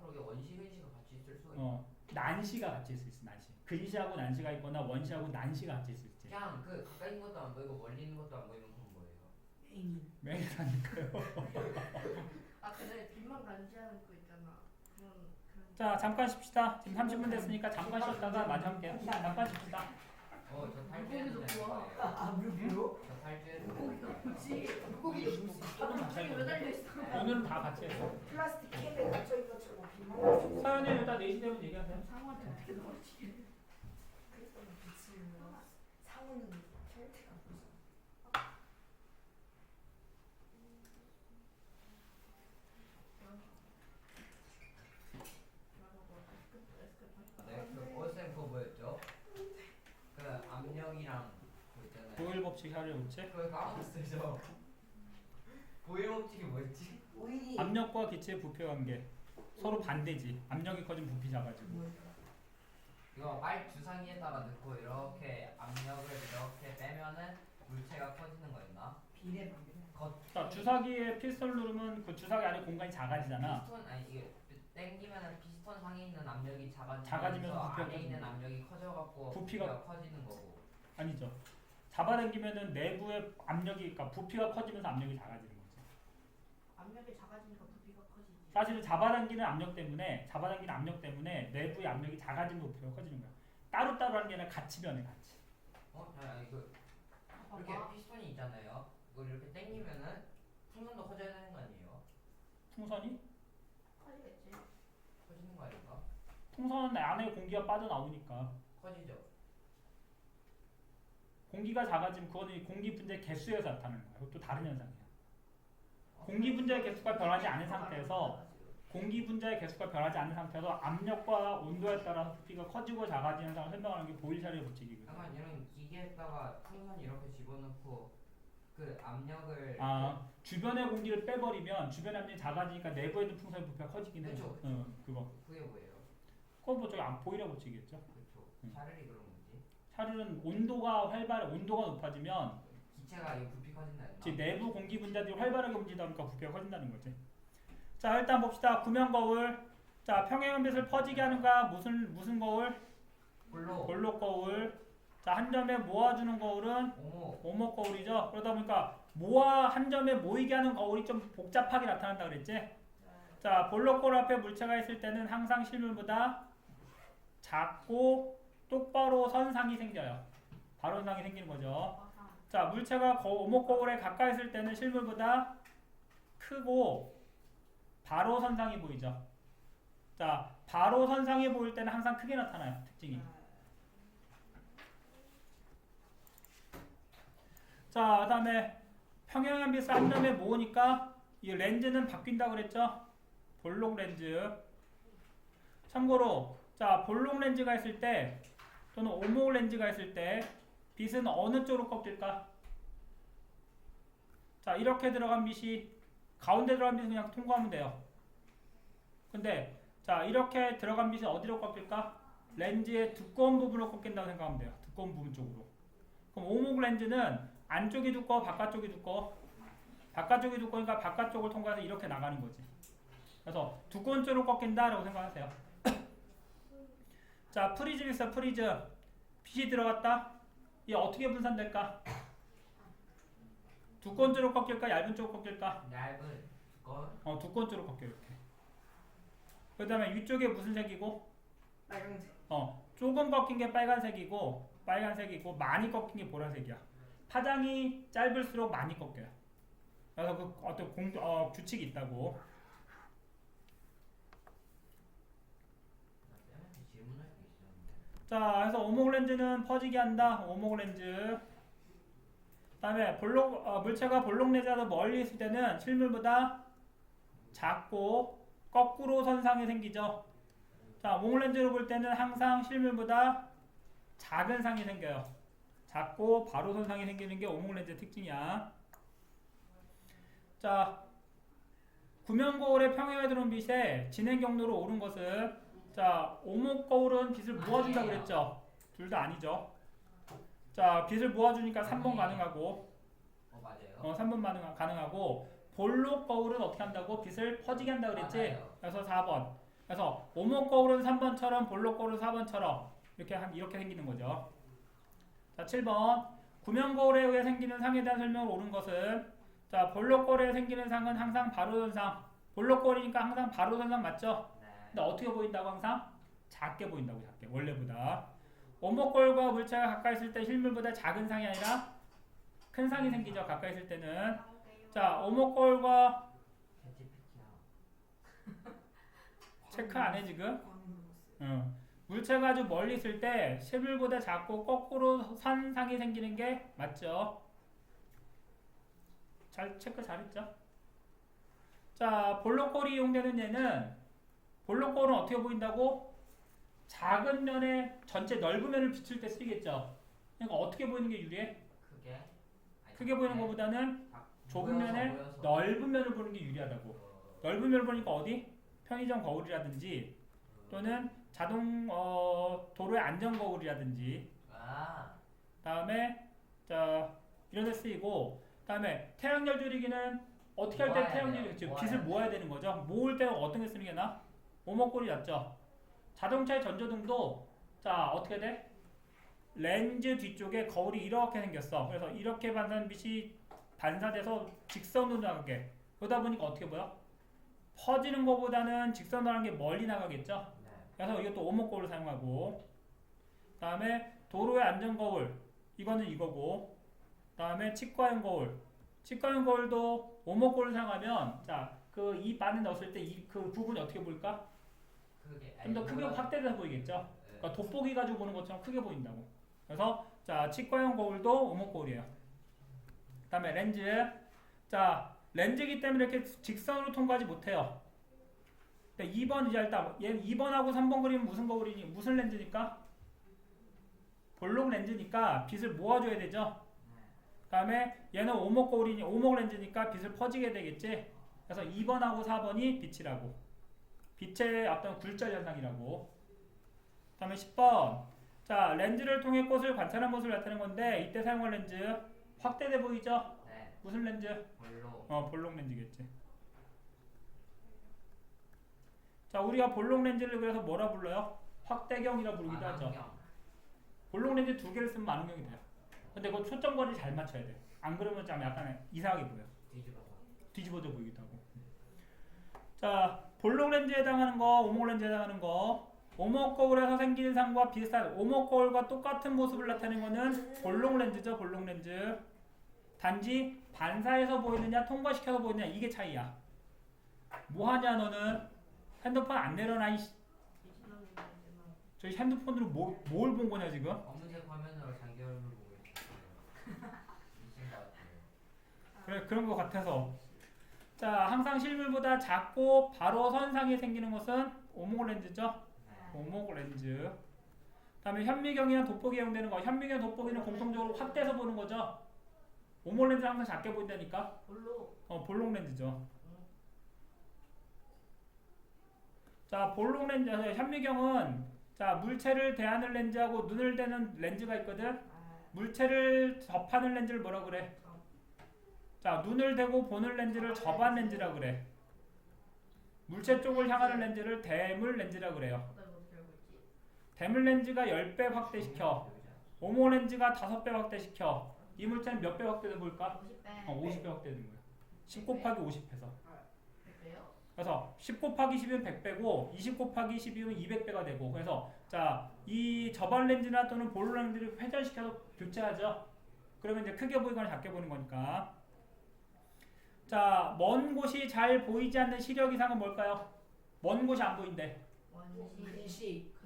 그러게 원시 근시가 같이 있을 수가 있나? 난시가 같이 있을 수 있어. 난시. 근시하고 난시가 있거나 원시하고 난시가 같이 있을 수 있지. 그냥 그 가까이 있는 것도 안 보이고 멀리 있는 것도 안 보이면 그건 뭐예요? 맹인. 맹이라니까요. 아 근데 빛만 감지하는 거 있잖아. 그런 자 잠깐 쉽시다. 지금 30분 됐으니까 잠깐 쉬었다가 마저 할게요. 잠깐 쉽시다. 저 탈주해도 물고기도 되는 구워. 거예요? 아 물고기요? 저 탈주해도 물고기가 되는 거예요? 뭐지? 물고기 갑자기 왜 달려 있어? 오늘은 다 같이 해요. 플라스틱 캔에 갇혀있는 것처럼 빛만 사연이 일단 4시 되면 얘기하세요. 상어한테 어떻게 넣었지? 그래서 빛을 상어는 혈태가 무슨 네, 그 어쌤 그거 뭐였죠? 그 압력이랑 그거 있잖아요. 보일 법칙 하려 했지. 그거 까먹었어요 저. 보일 법칙이 뭐였지? 오일이 압력과 기체의 부피 관계. 서로 반대지. 압력이 커지면 부피 작아지고. 이거 말 주사기에다가 넣고 이렇게 압력을 이렇게 빼면은 물체가 커지는 거였나? 비례방향. 자 주사기에 피스톤 누르면 그 주사기 안에 공간이 작아지잖아. 피스톤 아니 이게 땡기면은 피스톤 상에 있는 압력이 작아지면서 부피가 안에 있는 커지는 압력이 커져갖고 부피가 커지는 거고. 아니죠. 잡아당기면은 내부의 압력이 그러니까 부피가 커지면서 압력이 작아지는 거지. 압력이 작아지니까 부피가 커지지. 사실은 잡아당기는 압력 때문에 내부의 압력이 작아지면 부피가 커지는 거야. 따로따로 하는 게 아니라 같이 변해 같이. 아니 그 이렇게 봐봐. 피스톤이 있잖아요. 이걸 이렇게 땡기면은 풍선도 커져야 되는 거 아니에요? 풍선이? 커지겠지. 커지는 거 아닌가? 풍선 안에 공기가 빠져나오니까 커지죠. 공기가 작아지면 그거는 공기 분자의 개수에서 나타나는 거야. 그것도 다른 현상이야. 공기 분자의 개수가 변하지 않은 상태에서 압력과 온도에 따라서 부피가 커지고 작아지는 현상을 설명하는 게 보일샤르의 법칙이거든. 약간 이런 기계에다가 풍선 이렇게 집어넣고 그 압력을 주변의 공기를 빼버리면 주변의 압력이 작아지니까 내부에 있는 풍선의 부피가 커지긴 해. 그쵸, 그거. 그게 뭐예요? 그건 뭐 저기 보일샤르 법칙이겠죠. 그렇죠. 음. 차라리 그런 거지. 샤르는 온도가 높아지면 기체가 이 부피 커진다 했나? 즉 내부 공기 분자들이 활발하게 움직이다 보니까 부피가 커진다는 거지. 자 일단 봅시다. 구명 거울. 자 평행연빛을 퍼지게 하는 거야. 무슨 거울? 볼록 거울. 자 한 점에 모아주는 거울은 오목 거울이죠. 그러다 보니까 한 점에 모이게 하는 거울이 좀 복잡하게 나타난다 그랬지. 자 볼록 거울 앞에 물체가 있을 때는 항상 실물보다 작고 똑바로 선상이 생겨요. 바로 선상이 생기는 거죠. 자 물체가 오목 거울에 가까이 있을 때는 실물보다 크고 바로 선상이 보이죠. 자 바로 선상이 보일 때는 항상 크게 나타나요. 특징이. 자 그 다음에 평행연빛을 한 점에 모으니까 이 렌즈는 바뀐다 그랬죠. 볼록 렌즈. 참고로 자 볼록 렌즈가 있을 때 또는 오목 렌즈가 있을 때 빛은 어느 쪽으로 꺾일까? 자 이렇게 들어간 빛이 가운데 들어간 빛은 그냥 통과하면 돼요. 근데 자 이렇게 들어간 빛이 어디로 꺾일까? 렌즈의 두꺼운 부분으로 꺾인다고 생각하면 돼요. 두꺼운 부분 쪽으로. 그럼 오목 렌즈는 안쪽이 두꺼워 바깥쪽이 두꺼워? 바깥쪽이 두꺼우니까 바깥쪽을 통과해서 이렇게 나가는 거지. 그래서 두꺼운 쪽으로 꺾인다라고 생각하세요. 자 프리즘 있어. 프리즘. 빛이 들어갔다. 이게 어떻게 분산될까? 두꺼운 쪽으로 꺾일까? 얇은 쪽으로 꺾일까? 얇은 두꺼운. 두꺼운 쪽으로 꺾여 이렇게. 그 다음에 위쪽에 무슨 색이고? 빨간색. 조금 꺾인 게 빨간색이고 많이 꺾인 게 보라색이야. 파장이 짧을수록 많이 꺾여요. 그래서 그 어떤 규칙이 있다고. 질문할 게 있었는데. 자, 그래서 오목 렌즈는 퍼지게 한다. 오목 렌즈. 그다음에 물체가 볼록 렌즈보다 멀리 있을 때는 실물보다 작고 거꾸로 선상이 생기죠. 자, 오목 렌즈로 볼 때는 항상 실물보다 작은 상이 생겨요. 작고 바로 선상이 생기는 게 오목 렌즈의 특징이야. 자, 구명 거울의 평행에 들어온 빛의 진행 경로로 오른 것은 자, 오목 거울은 빛을 모아준다 아니에요. 그랬죠? 둘 다 아니죠. 자, 빛을 모아주니까 3번 가능하고, 맞아요. 3번 가능하고, 볼록 거울은 어떻게 한다고? 빛을 퍼지게 한다 그랬지? 맞아요. 그래서 4번. 그래서 오목 거울은 3번처럼, 볼록 거울은 4번처럼 이렇게 생기는 거죠. 자, 7번. 구명 거울에 의해 생기는 상에 대한 설명을 옳은 것은, 자, 볼록 거울에 생기는 상은 항상 바로선상. 볼록 거울이니까 항상 바로선상 맞죠? 네. 근데 어떻게 보인다고 항상? 작게 보인다고, 작게. 원래보다. 오목골과 물체가 가까이 있을 때 실물보다 작은 상이 아니라 큰 상이 생기죠. 가까이 있을 때는. 자, 오목골과 체크 안 해 지금? 물체가 아주 멀리 있을 때 실물보다 작고 거꾸로 선 상이 생기는 게 맞죠. 잘 체크 잘했죠. 자, 볼록골이 이용되는 얘는 볼록골은 어떻게 보인다고? 작은 면에 전체 넓은 면을 비출 때 쓰이겠죠. 그러니까 어떻게 보이는 게 유리해? 크게 보이는 것보다는 좁은 면에 넓은 면을 보는 게 유리하다고. 넓은 면을 보니까 어디? 편의점 거울이라든지 또는 자동 도로의 안전 거울이라든지 다음에 자 이런 데 쓰이고 다음에 태양열 줄이기는 어떻게 할 때 모아야 태양열 돼요. 즉 모아야 빛을 돼요. 모아야 되는 거죠. 모을 때 어떤 게 쓰는 게 나? 오목골이 낫죠. 자동차의 전조등도 자 어떻게 돼? 렌즈 뒤쪽에 거울이 이렇게 생겼어. 그래서 이렇게 반사하는 빛이 반사돼서 직선으로 나가게. 그러다 보니까 어떻게 보여? 퍼지는 것보다는 직선으로 하는 게 멀리 나가겠죠. 그래서 이것도 오목거울을 사용하고 다음에 도로의 안전거울 이거는 이거고 다음에 치과용 거울 치과용 거울도 오목거울을 사용하면 자 그 입 안에 넣었을 때 그 부분이 어떻게 보일까? 좀 더 크게 확대돼서 보이겠죠. 그러니까 돋보기 가지고 보는 것처럼 크게 보인다고. 그래서 자 치과용 거울도 오목거울이에요. 다음에 렌즈 자 렌즈이기 때문에 이렇게 직선으로 통과하지 못해요. 2번 이제 일단 얘는 2번하고 3번 그림은 무슨 거울이니? 무슨 렌즈니까? 볼록 렌즈니까 빛을 모아줘야 되죠. 다음에 얘는 오목 거울이니 오목 렌즈니까 빛을 퍼지게 되겠지. 그래서 2번하고 4번이 빛이라고. 빛의 어떤 굴절 현상이라고. 다음에 10번 자 렌즈를 통해 꽃을 관찰한 모습을 나타내는 건데 이때 사용할 렌즈 확대돼 보이죠? 무슨 렌즈? 볼록 렌즈겠지. 자 우리가 볼록 렌즈를 그래서 뭐라 불러요? 확대경이라 부르기도 하죠. 볼록 렌즈 2개를 쓰면 만원경이 돼요. 근데 그거 초점거리 잘 맞춰야 돼. 안 그러면 좀 약간 이상하게 보여. 뒤집어져 보이기도 하고. 자 볼록 렌즈에 해당하는 거 오목 렌즈에 해당하는 거 오목 거울에서 생기는 상과 비슷한 오목 거울과 똑같은 모습을 나타내는 거는 볼록 렌즈죠. 볼록 렌즈. 단지 반사해서 보이느냐 통과시켜서 보이느냐 이게 차이야. 뭐하냐 너는 핸드폰 안 내려놔 이씨. 저희 핸드폰으로 뭘 본 거냐 지금? 검은색 화면으로 자기 얼굴 보고 있어요. 미친 것 같아요. 그래 그런 것 같아서 자 항상 실물보다 작고 바로 선상에 생기는 것은 오목 렌즈죠. 오목 렌즈. 다음에 현미경이나 돋보기에 사용되는 거. 현미경 돋보기는 공통적으로 확대해서 보는 거죠. 오목 렌즈는 항상 작게 보인다니까. 볼록 렌즈죠. 자 볼록 렌즈 현미경은 자 물체를 대하는 렌즈하고 눈을 대는 렌즈가 있거든. 물체를 접하는 렌즈를 뭐라 그래? 자 눈을 대고 보는 렌즈를 접한 렌즈라 그래. 물체 쪽을 향하는 렌즈를 대물 렌즈라 그래요. 대물 렌즈가 10배 확대시켜. 오목 렌즈가 5배 확대시켜. 이 물체는 몇 배 확대돼 볼까? 50배 확대되는 거야. 10 곱하기 50해서. 그래서 10 곱하기 10이면 100배고 20 곱하기 12면 200배가 되고 그래서 자 이 저반 렌즈나 또는 볼록 렌즈를 회전시켜서 교체하죠. 그러면 이제 크게 보이거나 작게 보는 거니까. 자 먼 곳이 잘 보이지 않는 시력 이상은 뭘까요? 먼 곳이 안 보인대.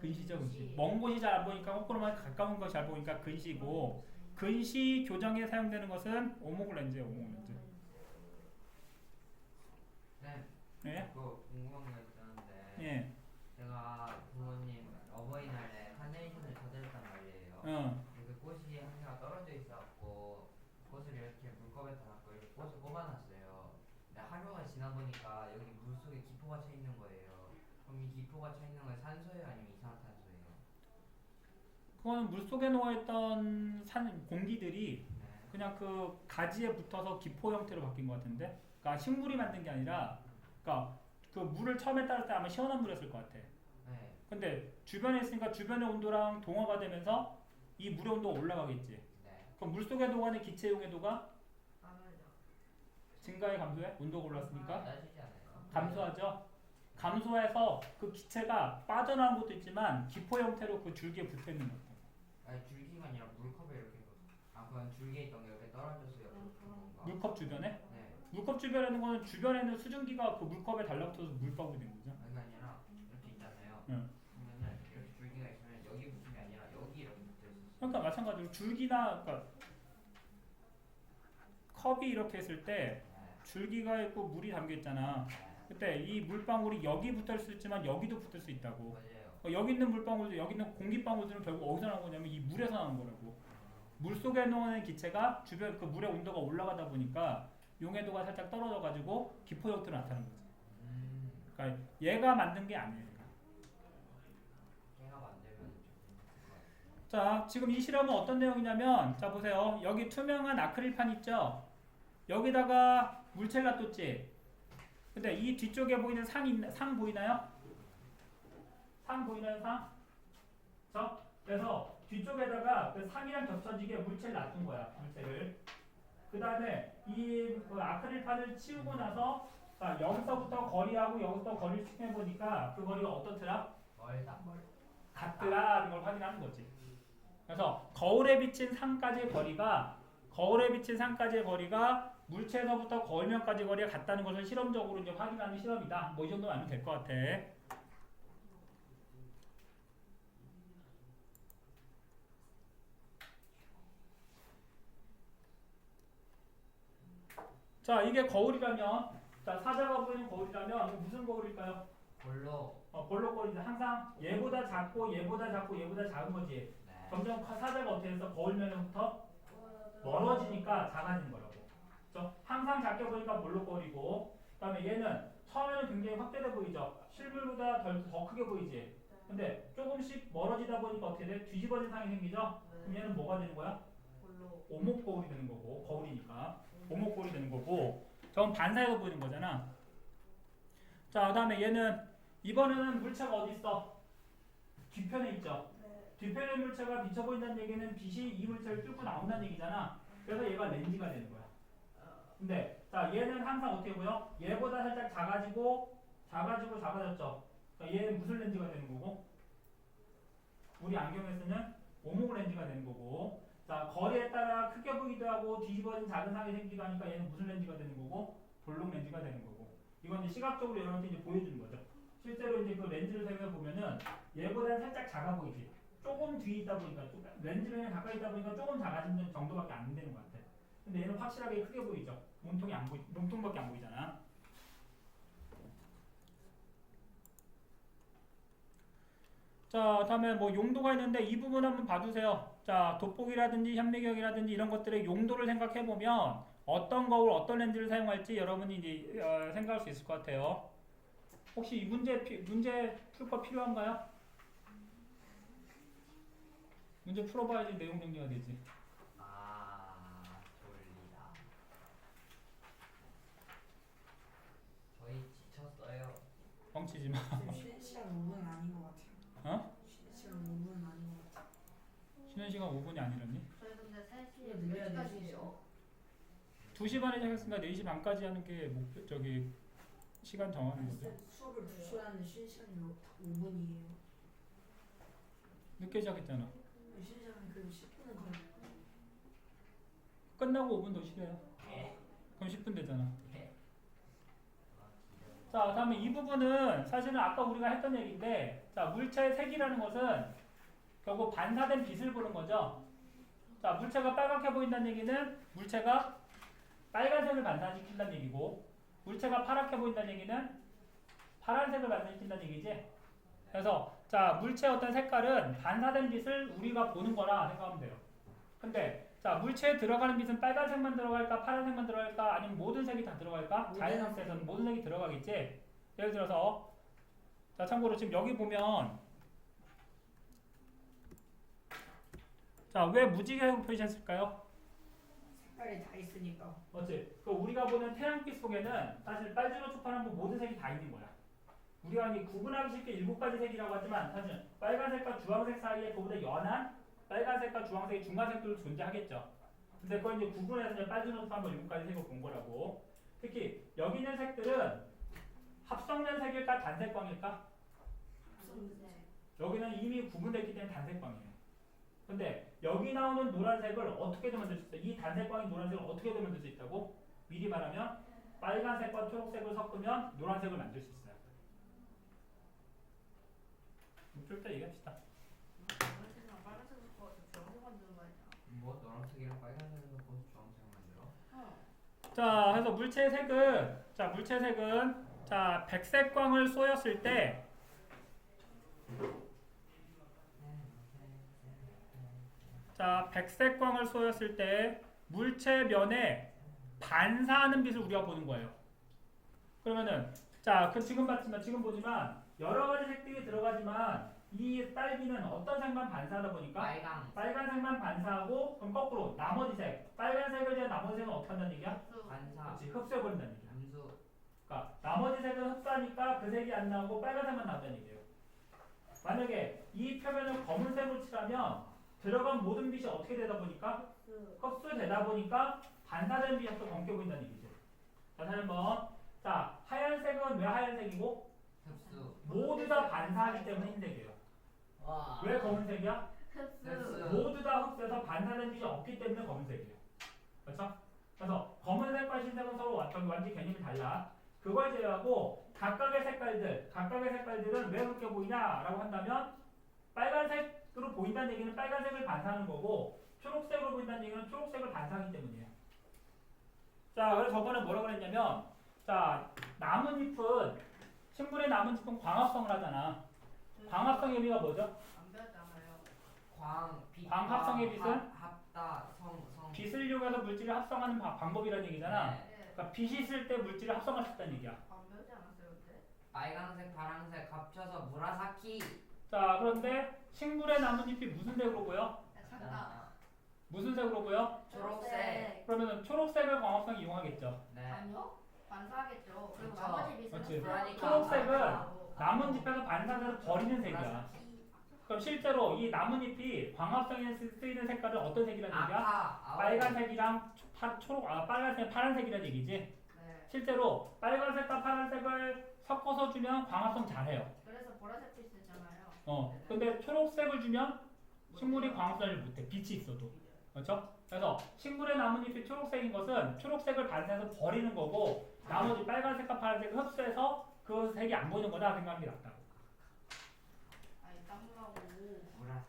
근시죠 근시. 먼 곳이 잘 안 보니까 거꾸로만 가까운 것이 잘 보니까 근시고 근시 교정에 사용되는 것은 오목 렌즈예요. 오목 렌즈. 네. 그 궁금한 거 있었는데 예. 제가 부모님 어버이날에 카네이션을 사드렸단 말이에요. 그 꽃이 한 개가 떨어져 있어갖고 꽃을 이렇게 물컵에 담고 이렇게 꽃을 꼽아놨어요. 근데 하루가 지나 보니까 여기 물 속에 기포가 차 있는 거예요. 그럼 이 기포가 차 있는 건 산소예요, 아니면 이산화탄소예요? 그거는 물 속에 녹아있던 공기들이 네. 그냥 그 가지에 붙어서 기포 형태로 바뀐 것 같은데, 그러니까 식물이 만든 게 아니라, 그러니까 그 물을 처음에 따를 때 아마 시원한 물이었을 것 같아. 네. 근데 주변에 있으니까 주변의 온도랑 동화가 되면서 이 물의 온도가 올라가겠지. 네. 그럼 물 속에 녹아있는 기체 용해도가 맞아요. 증가해 감소해? 온도가 올랐으니까 낮아지지 않아요? 감소하죠. 감소해서 그 기체가 빠져나온 것도 있지만 기포 형태로 그 줄기에 붙어 있는 거고. 아니 줄기가 아니라 물컵에 이렇게 그건 줄기에 있던 게 이렇게 떨어져서 옆으로 붙은 건가? 물컵 주변에? 네. 물컵 주변에 있는 거는 주변에는 수증기가 그 물컵에 달라붙어서 물방울이 된 거죠. 아니, 그게 아니라 이렇게 있잖아요. 응. 그러면은 이렇게 줄기가 있으면 여기 붙은 게 아니라 여기 이렇게 붙어 있었어요. 그러니까 마찬가지로 줄기나, 그러니까 컵이 이렇게 했을 때 네. 줄기가 있고 물이 담겨 있잖아. 네. 그때 이 물방울이 여기 붙을 수 있지만 여기도 붙을 수 있다고. 맞아요. 여기 있는 물방울도 여기 있는 공기방울들은 결국 어디서 나온 거냐면 이 물에서 나온 거라고. 물 속에 놓는 기체가 주변 그 물의 온도가 올라가다 보니까 용해도가 살짝 떨어져 가지고 기포 형태로 나타나는 거지. 그러니까 얘가 만든 게 아니에요. 걔가 만들면 좀 자, 지금 이 실험은 어떤 내용이냐면, 자 보세요. 여기 투명한 아크릴판 있죠? 여기다가 물체를 놔뒀지. 근데 이 뒤쪽에 보이는 상 보이나요? 상 보이나요? 상? 그래서 뒤쪽에다가 그 상이랑 겹쳐지게 물체를 놔둔 거야. 물체를. 그 다음에 그 아크릴판을 치우고 나서, 자, 여기서부터 거리하고 여기서 거리를 측정해 보니까 그 거리가 어떻더라? 멀다. 같더라는 걸 확인하는 거지. 그래서 거울에 비친 상까지의 거리가 물체에서부터 거울면까지 거리가 같다는 것을 실험적으로 이제 확인하는 실험이다. 뭐 이 정도면 알면 될 것 같아. 자, 이게 거울이라면, 자, 사자가 보이는 거울이라면 이거 무슨 거울일까요? 볼록 거울인데 항상 얘보다 작고 얘보다 작은 거지. 네. 점점 사자가 어떻게 해서 거울면부터 멀어지니까 작아지는 거라고. 그렇죠? 항상 작게 보니까 볼록 거울이고, 그다음에 얘는 처음에는 굉장히 확대돼 보이죠. 실물보다 더 크게 보이지. 근데 조금씩 멀어지다 보니까 어떻게 돼? 뒤집어진 상이 생기죠. 그럼 얘는 뭐가 되는 거야? 오목 거울이 되는 거고, 거울이니까 오목 거울이 되는 거고, 저건 반사해서 보이는 거잖아. 자, 그다음에 얘는 이번에는 물체가 어디 있어? 뒤편에 있죠. 뒤편의 물체가 비쳐 보인다는 얘기는 빛이 이 물체를 뚫고 나온다는 얘기잖아. 그래서 얘가 렌즈가 되는 거야. 근데 자, 얘는 항상 어떻게 보여? 얘보다 살짝 작아졌죠. 그러니까 얘는 무슨 렌즈가 되는 거고? 우리 안경에 쓰는 오목 렌즈가 되는 거고. 자, 거리에 따라 크게 보이기도 하고 뒤집어진 작은 상이 생기기도 하니까 얘는 무슨 렌즈가 되는 거고? 볼록 렌즈가 되는 거고. 이건 이제 시각적으로 여러분한테 이제 보여주는 거죠. 실제로 이제 그 렌즈를 사용해 보면은 얘보다는 살짝 작아 보이지. 조금 뒤에 있다 보니까, 렌즈에 가까이 있다 보니까 조금 작아진 정도밖에 안 되는 것 같아. 근데 얘는 확실하게 크게 보이죠. 몸통밖에 안 보이잖아. 자, 다음에 뭐 용도가 있는데 이 부분 한번 봐주세요. 자, 돋보기라든지 현미경이라든지 이런 것들의 용도를 생각해 보면 어떤 거울, 어떤 렌즈를 사용할지 여러분이 이제 생각할 수 있을 것 같아요. 혹시 이 문제 풀 거 필요한가요? 문제 풀어봐야지 내용 정리가 되지. 졸리다. 저희 지쳤어요. 뻥치지 마. 지금 쉬는 시간 5분 아닌 것 같아요. 어? 쉬는 시간 5분 아닌 것 같아요. 쉬는 시간 5분이 아니라니? 저희 근데 3시에 이거 늘려야 돼, 4시까지예요. 2시 반에 시작했으니까 4시 반까지 하는 게 저기 시간 정하는 거죠. 수업을 2시간 하는데 쉬는 시간이 5분이에요. 늦게 시작했잖아. 쉬는 시간이 그래도 10분은 더. 끝나고 5분 더 쉬래요. 예. 그럼 10분 되잖아. 예. 자, 다음에 이 부분은 사실은 아까 우리가 했던 얘기인데, 자, 물체의 색이라는 것은 결국 반사된 빛을 보는 거죠. 자, 물체가 빨갛게 보인다는 얘기는 물체가 빨간색을 반사시킨다는 얘기고, 물체가 파랗게 보인다는 얘기는 파란색을 반사시킨다는 얘기지. 그래서 자, 물체의 어떤 색깔은 반사된 빛을 우리가 보는 거라 생각하면 돼요. 근데 자, 물체에 들어가는 빛은 빨간색만 들어갈까, 파란색만 들어갈까, 아니면 모든 색이 다 들어갈까? 자연학에서는 모든 색이 들어가겠지. 예를 들어서 자, 참고로 지금 여기 보면 자, 왜 무지개색으로 표시했을까요? 색깔이 다 있으니까. 맞지? 그 우리가 보는 태양빛 속에는 사실 빨주노 초파남보 모든 색이 다 있는 거야. 우리가 이 구분하기 쉽게 7가지 색이라고 하지만 사실 빨간색과 주황색 사이에 그보다 연한 빨간색과 주황색의 중간색들도 존재하겠죠. 근데 그걸 이제 구분해서 이제 빨주노 초파남보 7가지 색을 본 거라고. 특히 여기 있는 색들은 합성된 색일까 단색광일까? 분홍색. 여기는 이미 구분됐기 때문에 단색광이에요. 근데 여기 나오는 노란색을 어떻게든 만들 수 있어. 이 단색광인 노란색을 어떻게든 만들 수 있다고? 미리 말하면 빨간색과 초록색을 섞으면 노란색을 만들 수 있어요. 좀 이따 얘기합시다. 노란색이랑 빨간색 섞어서 주황색 만드는 거 아니야? 뭐 노란색이랑 빨간색을 넣고 주황색 만들어? 자, 그래서 물체의 색은 자, 백색광을 쏘였을 때 자, 백색광을 쏘였을 때 물체면에 반사하는 빛을 우리가 보는 거예요. 그러면은 자, 지금 보지만 여러 가지 색들이 들어가지만 이 딸기는 어떤 색만 반사하다 보니까 빨간색만 반사하고 그럼 거꾸로 나머지 색 빨간색을 제한 나머지 색은 어떻게 한다는 얘기야? 반사 그렇지, 흡수해버린다는 얘기야. 함수 그러니까 나머지 색은 흡수하니까 그 색이 안 나오고 빨간색만 나온다는 얘기예요. 만약에 이 표면을 검은색으로 칠하면 들어간 모든 빛이 어떻게 되다 보니까 흡수되다 보니까 반사되는 빛이 더 검게 보인다는 얘기죠. 자, 다시 한번. 자, 하얀색은 왜 하얀색이고? 흡수 모두 다 반사하기 때문에 흰색이에요. 와 왜 검은색이야? 흡수. 모두 다 흡수해서 반사되는 빛이 없기 때문에 검은색이에요. 그렇죠? 그래서 검은색과 흰색은 서로 완전히 개념이 달라. 그걸 제외하고 각각의 색깔들은 왜 그렇게 보이냐라고 한다면 빨간색으로 보인다는 얘기는 빨간색을 반사하는 거고 초록색으로 보인다는 얘기는 초록색을 반사하기 때문이에요. 자, 그래서 저번에 뭐라고 그랬냐면 자, 식물의 나뭇잎은 광합성을 하잖아. 광합성의 의미가 뭐죠? 안 배웠잖아요. 광합성의 빛은? 합다 성 빛을 이용해서 물질을 합성하는 방법이라는 얘기잖아. 네. 네. 그러니까 빛이 있을 때 물질을 합성할 수 있다는 얘기야. 안 배우지 않았어요 그때? 빨간색 파란색 합쳐서 무라사키 자, 그런데 식물의 나뭇잎이 무슨 색으로 보여? 같다. 무슨 색으로 보여? 초록색. 그러면 초록색을 광합성 이용하겠죠. 네 아니요? 반사하겠죠. 그리고 그쵸. 나머지 빛은 그렇지. 흡수하니까 초록색은 반사하고. 나뭇잎에서 반사돼서 버리는 색이야. 그럼 실제로 이 나뭇잎이 광합성에 쓰이는 색깔은 어떤 색이라는 얘기야? 빨간색이랑 빨간색, 파란색이라는 얘기지. 네. 실제로 빨간색과 파란색을 섞어서 주면 광합성 잘해요. 그래서 보라색 빛 쓰잖아요. 근데 초록색을 주면 식물이 광합성을 못해. 빛이 있어도. 그렇죠? 그래서 식물의 나뭇잎이 초록색인 것은 초록색을 반사해서 버리는 거고 나머지 빨간색과 파란색을 흡수해서 그 색이 안 보이는 거다 생각하는 게 낫다고. 아니 땀나고.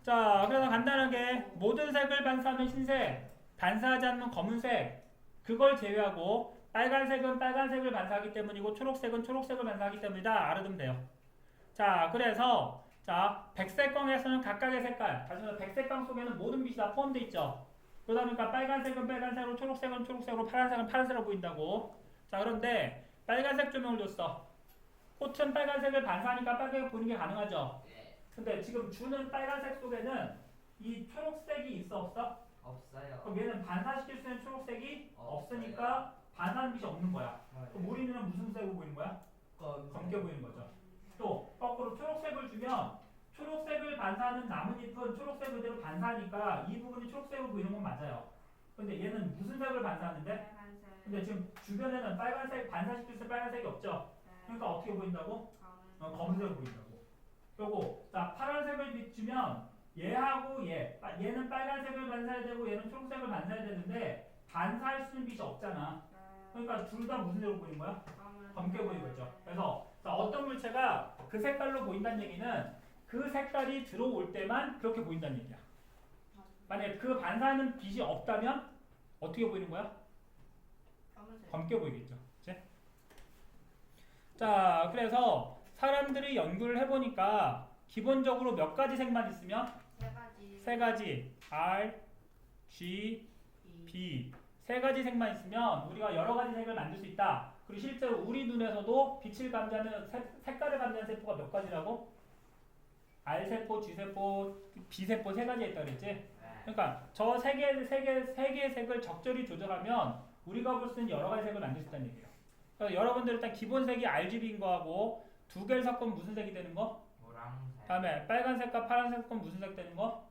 자, 그래서 간단하게 모든 색을 반사하면 흰색, 반사하지 않는 검은색 그걸 제외하고 빨간색은 빨간색을 반사하기 때문이고 초록색은 초록색을 반사하기 때문이다. 알아두면 돼요. 자, 그래서 자, 백색광에서는 각각의 색깔, 다시 말해서 백색광 속에는 모든 빛이 다 포함되어 있죠. 그러다 보니까 빨간색은 빨간색으로, 초록색은 초록색으로, 파란색은 파란색으로 보인다고. 자, 그런데 빨간색 조명을 줬어. 꽃은 빨간색을 반사하니까 빨갛게 보이는 게 가능하죠. 근데 지금 주는 빨간색 속에는 이 초록색이 있어 없어? 없어요. 그럼 얘는 반사시킬 수 있는 초록색이 없어요. 없으니까 반사하는 빛이 없는 거야. 그럼 우리는 무슨 색으로 보이는 거야? 검게 보이는 거죠. 또 거꾸로 초록색을 주면 초록색을 반사하는 나뭇잎은 초록색 그대로 반사하니까 이 부분이 초록색으로 보이는 건 맞아요. 근데 얘는 무슨 색을 반사하는데? 빨간색. 근데 지금 주변에는 빨간색 반사시킬 수 있는 빨간색이 없죠. 그러니까 어떻게 보인다고? 검은색으로 보인다고. 그리고 자, 파란색을 비추면 얘하고 얘는 빨간색을 반사해야 되고 얘는 초록색을 반사해야 되는데 반사할 수 있는 빛이 없잖아. 그러니까 둘 다 무슨 색으로 보이는 거야? 검게 보이고 있죠. 그래서 자, 어떤 물체가 그 색깔로 보인다는 얘기는 그 색깔이 들어올 때만 그렇게 보인다는 얘기야. 만약에 그 반사하는 빛이 없다면 어떻게 보이는 거야? 검게 보이겠죠. 그치? 자, 그래서 사람들이 연구를 해보니까 기본적으로 몇 가지 색만 있으면 세 가지. 세 가지 R, G, B 세 가지 색만 있으면 우리가 여러 가지 색을 만들 수 있다. 그리고 실제로 우리 눈에서도 빛을 감지하는 색깔을 감지하는 세포가 몇 가지라고? R세포, G세포, B세포 세 가지가 있다 그랬지? 네. 그러니까 저 세 개의 색을 적절히 조절하면 우리가 볼 수 있는 여러 가지 색을 만들 수 있다는 얘기예요. 그래서 여러분들 일단 기본 색이 RGB인 거하고 두 개를 섞으면 무슨 색이 되는 거? 노란색. 다음에 빨간색과 파란색 섞으면 무슨 색 되는 거?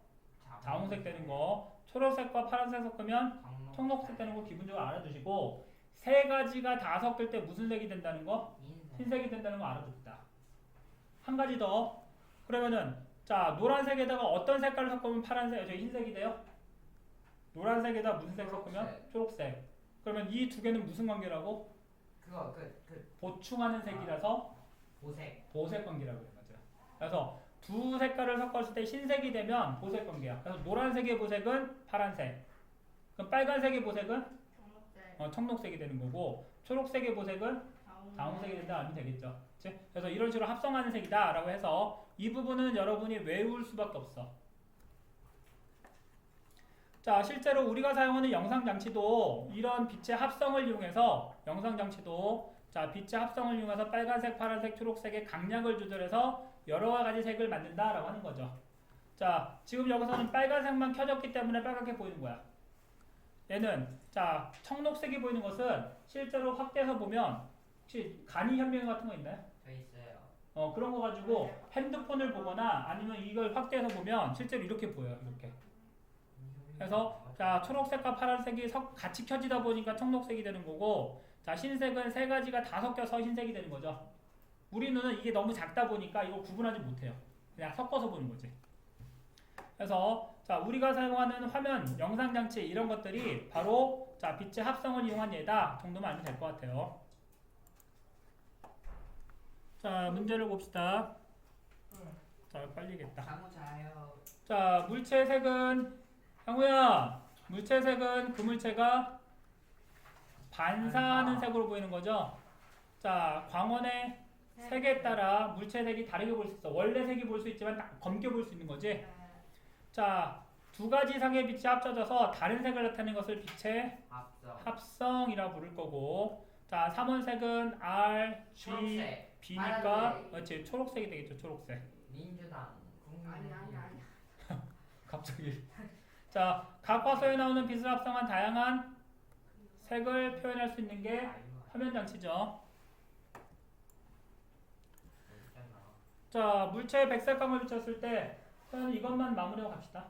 자홍색 되는 거. 초록색과 파란색 섞으면 청록색 되는 거 기본적으로 알아두시고 세 가지가 다 섞을 때 무슨 색이 된다는 거? 흰색이 된다는 거 알아둡시다. 한 가지 더. 그러면은 자 노란색에다가 어떤 색깔을 섞으면 파란색, 저기 흰색이 돼요? 노란색에다 무슨 색 섞으면? 초록색. 그러면 이 두 개는 무슨 관계라고? 그거 보충하는 색이라서 보색. 보색 관계라고 해요. 맞아요. 그래서 두 색깔을 섞었을 때 흰색이 되면 보색 관계야. 그래서 노란색의 보색은 파란색. 그럼 빨간색의 보색은 청록색. 청록색이 되는 거고 초록색의 보색은 자홍색이 된다 하면 되겠죠. 그치? 그래서 이런 식으로 합성하는 색이다 라고 해서 이 부분은 여러분이 외울 수밖에 없어. 자 실제로 우리가 사용하는 영상장치도 이런 빛의 합성을 이용해서 자 빛의 합성을 이용해서 빨간색, 파란색, 초록색의 강약을 조절해서 여러 가지 색을 만든다 라고 하는 거죠. 자 지금 여기서는 빨간색만 켜졌기 때문에 빨갛게 보이는 거야. 얘는 자 청록색이 보이는 것은 실제로 확대해서 보면 혹시 간이 현미경 같은 거 있나요? 저 있어요. 그런 거 가지고 핸드폰을 보거나 아니면 이걸 확대해서 보면 실제로 이렇게 보여요. 이렇게. 그래서 자 초록색과 파란색이 같이 켜지다 보니까 청록색이 되는 거고 자 흰색은 세 가지가 다 섞여서 흰색이 되는 거죠. 우리 눈은 이게 너무 작다 보니까 이걸 구분하지 못해요. 그냥 섞어서 보는 거지. 그래서 자 우리가 사용하는 화면, 영상 장치 이런 것들이 바로 자 빛의 합성을 이용한 예다 정도만 알면 될 것 같아요. 자 문제를 봅시다. 자 빨리겠다. 잠우 자요. 자 물체의 색은 형우야 물체의 색은 그 물체가 반사하는 색으로 보이는 거죠. 자 광원의 색에 따라 물체의 색이 다르게 볼 수 있어. 원래 색이 볼 수 있지만 검게 볼 수 있는 거지. 자 두 가지 상의 빛이 합쳐져서 다른 색을 나타내는 것을 빛의 합성이라고 부를 거고 자 3원색은 R, G, 초록색. B니까 파란색. 그렇지 초록색이 되겠죠. 초록색. 민주당. 아니. 갑자기 자 각 화소에 나오는 빛을 합성한 다양한 색을 표현할 수 있는 게 화면 장치죠. 자 물체에 백색광을 비쳤을 때 저는 이것만 마무리하고 갑시다.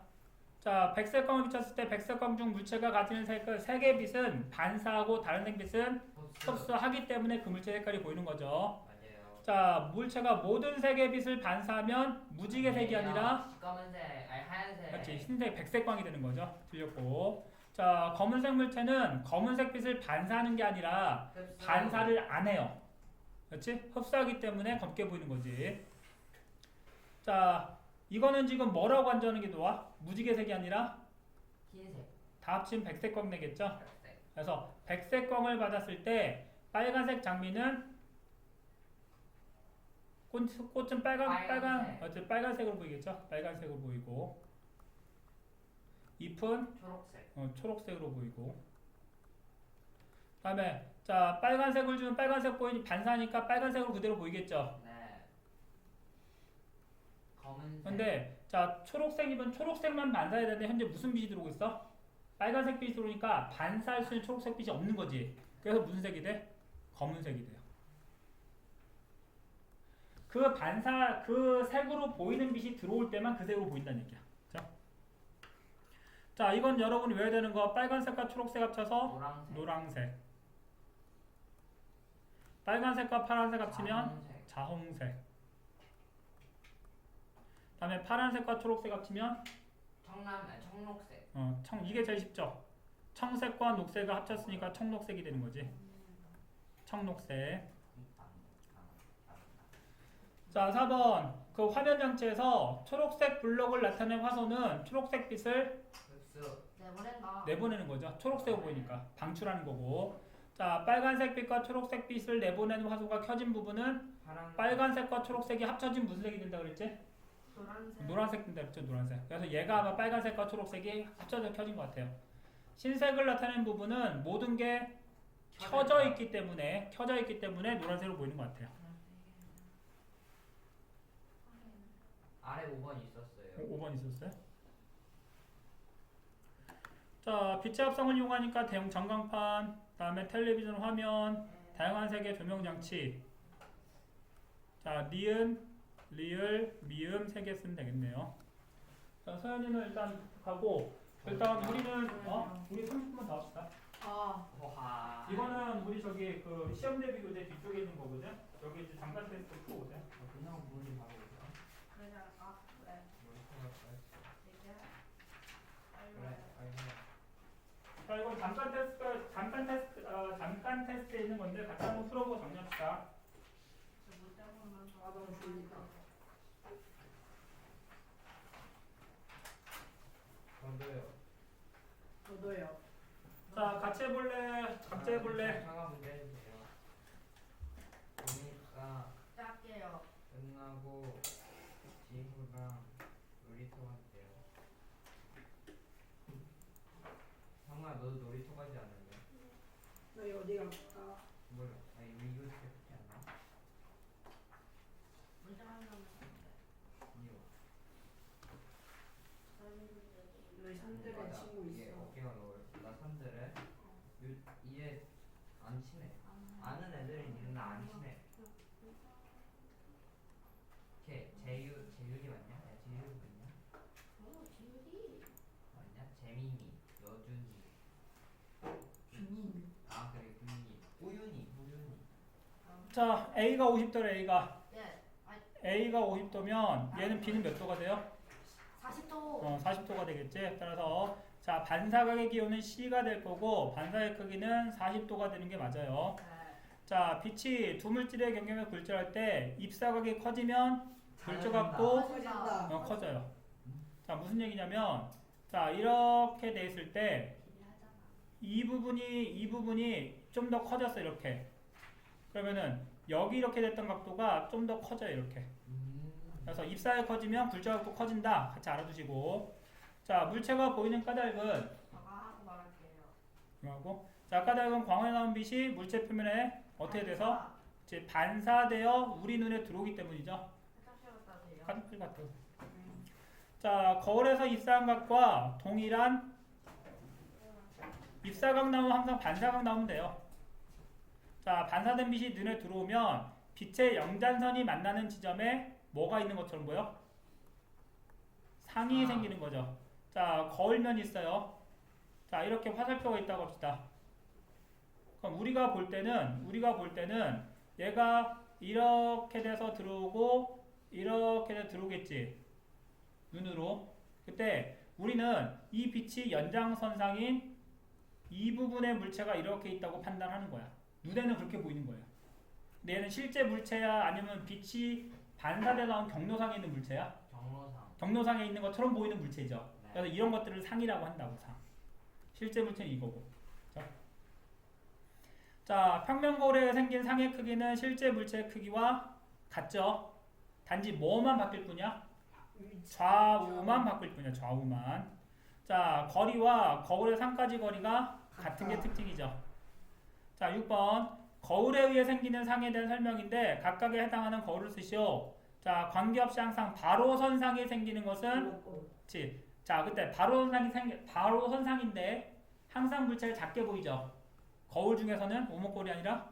자 백색광을 비쳤을 때 백색광 중 물체가 가지는 색의 빛은 반사하고 다른 색빛은 흡수하기 때문에 그 물체 색깔이 보이는 거죠. 맞아요. 자 물체가 모든 색의 빛을 반사하면 무지개 색이 아니라 검은색, 아니 하얀색. 그렇지 흰색 백색광이 되는 거죠. 틀렸고 자 검은색 물체는 검은색 빛을 반사하는 게 아니라 흡수. 반사를 안 해요. 그렇지? 흡수하기 때문에 검게 보이는 거지. 자 이거는 지금 뭐라고 간주하는 게 좋아? 무지개색이 아니라 흰색. 다 합치면 백색광 내겠죠? 백색. 그래서 백색광을 받았을 때 빨간색 장미는 꽃은 빨간색으로 보이겠죠? 빨간색으로 보이고 잎은 초록색. 초록색으로 보이고 다음에 자 빨간색을 주면 빨간색 보이니 반사하니까 빨간색으로 그대로 보이겠죠? 네. 검은색. 근데 자 초록색 잎은 초록색만 반사해야 되는데 현재 무슨 빛이 들어오고 있어? 빨간색 빛이 들어오니까 반사할 수 있는 초록색 빛이 없는 거지. 그래서 무슨 색이 돼? 검은색이 돼요. 그 색으로 보이는 빛이 들어올 때만 그 색으로 보인다는 얘기야. 자 이건 여러분이 외워야 되는 거 빨간색과 초록색 합쳐서 노란색. 빨간색과 파란색 합치면 자홍색. 다음에 파란색과 초록색 합치면 청록색. 이게 제일 쉽죠. 청색과 녹색을 합쳤으니까 청록색이 되는 거지. 청록색. 자 4번 그 화면 장치에서 초록색 블록을 나타낸 화소는 초록색 빛을 흡수. 내보내는 거죠. 초록색으로 보이니까 방출하는 거고 자 빨간색 빛과 초록색 빛을 내보내는 화소가 켜진 부분은 빨간색과 초록색이 합쳐진 무슨 색이 된다 그랬지? 노란색 된다 그랬죠. 노란색. 그래서 얘가 아마 빨간색과 초록색이 합쳐져 켜진 것 같아요. 흰색을 나타낸 부분은 모든 게 켜져 있기 때문에 노란색으로 보이는 것 같아요. 아래 5번 있었어요. 5번 있었어요? 자, 빛의 합성을 이용하니까 대형 전광판, 그다음에 텔레비전 화면, 다양한 색의 조명 장치. 자, 니은, 리을, 미음 3개 쓰면 되겠네요. 자, 서연이는 일단 가고, 일단 우리는 우리 30분만 더 합시다. 호하. 이거는 우리 저기 그 시험 대비 교재 뒤쪽에 있는 거거든. 여기 이제 잠깐 테스트 풀고 오세요. 그냥 물이 바로 오죠. 그래서 그래. 이제 그래, 빨리 해. 자, 이건 잠깐 테스트에 있는 건데 같이 한번 풀어보고 정리합시다. 못 잡으면 너무 졸리다. 저도요. 자, 같이 해볼래? 각자 해볼래? 잠깐 문제 해주세요. 보니까 짤게요. 끝나고 지구랑 놀이터 간대요. 형아, 너도 놀이터 가지 않을래? 너희 어디 갈까? 몰라. 아니, 이거 그렇지 않아? 문제 하면 이거. 너희 산들의 맞아. 친구 이게 있어. 어깨가 넓어. 나 산들에 얘 안 친해. 아는 애들은 있는데 안 친해. 재율이 맞냐? 야, 재율이 맞냐? 지율이. 맞냐? 재민이, 여준이. 준이. 아, 그래, 군이. 우윤이. 자, A가 50도래, A가. 예. A가 50도면 얘는 B는 몇 도가 돼요? 40도. 40도가 되겠지. 따라서 자, 반사각의 기호는 C가 될 거고 반사의 크기는 40도가 되는 게 맞아요. 자, 빛이 두 물질의 경계면 굴절할 때 입사각이 커지면 굴절각도 커진다. 커져요. 자, 무슨 얘기냐면 자, 이렇게 돼 있을 때 이 부분이 좀 더 커졌어 이렇게. 그러면은 여기 이렇게 됐던 각도가 좀 더 커져요 이렇게. 그래서 입사각이 커지면 굴절각도 커진다. 같이 알아두시고. 자, 물체가 보이는 까닭은 저가 하고 말할게요. 이거하고 자, 까닭은 광원에 나온 빛이 물체 표면에 어떻게 돼서 이제 반사되어 우리 눈에 들어오기 때문이죠. 화장실 갔다 오세요. 화장실 같아요. 자, 거울에서 입사한 각과 동일한 입사각 나오면 항상 반사각 나오면 돼요. 자, 반사된 빛이 눈에 들어오면 빛의 영단선이 만나는 지점에 뭐가 있는 것처럼 보여? 상이 생기는 거죠. 자, 거울면이 있어요. 자, 이렇게 화살표가 있다고 합시다. 그럼 우리가 볼 때는 얘가 이렇게 돼서 들어오고 이렇게 돼서 들어오겠지. 눈으로. 그때 우리는 이 빛이 연장선상인 이 부분의 물체가 이렇게 있다고 판단하는 거야. 눈에는 그렇게 보이는 거예요. 근데 얘는 실제 물체야 아니면 빛이 반사돼 나온 경로상에 있는 물체야? 경로상에 있는 것처럼 보이는 물체죠. 네. 그래서 이런 것들을 상이라고 한다고. 상. 실제 물체는 이거고. 자, 평면 거울에 생긴 상의 크기는 실제 물체의 크기와 같죠. 단지 뭐만 바뀔 뿐이야? 좌우만 바뀔 뿐이야. 좌우만. 자, 거리와 거울의 상까지 거리가 같은 게 특징이죠. 자, 6번. 거울에 의해 생기는 상에 대한 설명인데 각각에 해당하는 거울을 쓰시오. 자, 관계없이 항상 바로선상이 생기는 것은 그치. 자, 그때 바로선상인데 항상 물체가 작게 보이죠. 거울 중에서는 오목거울이 아니라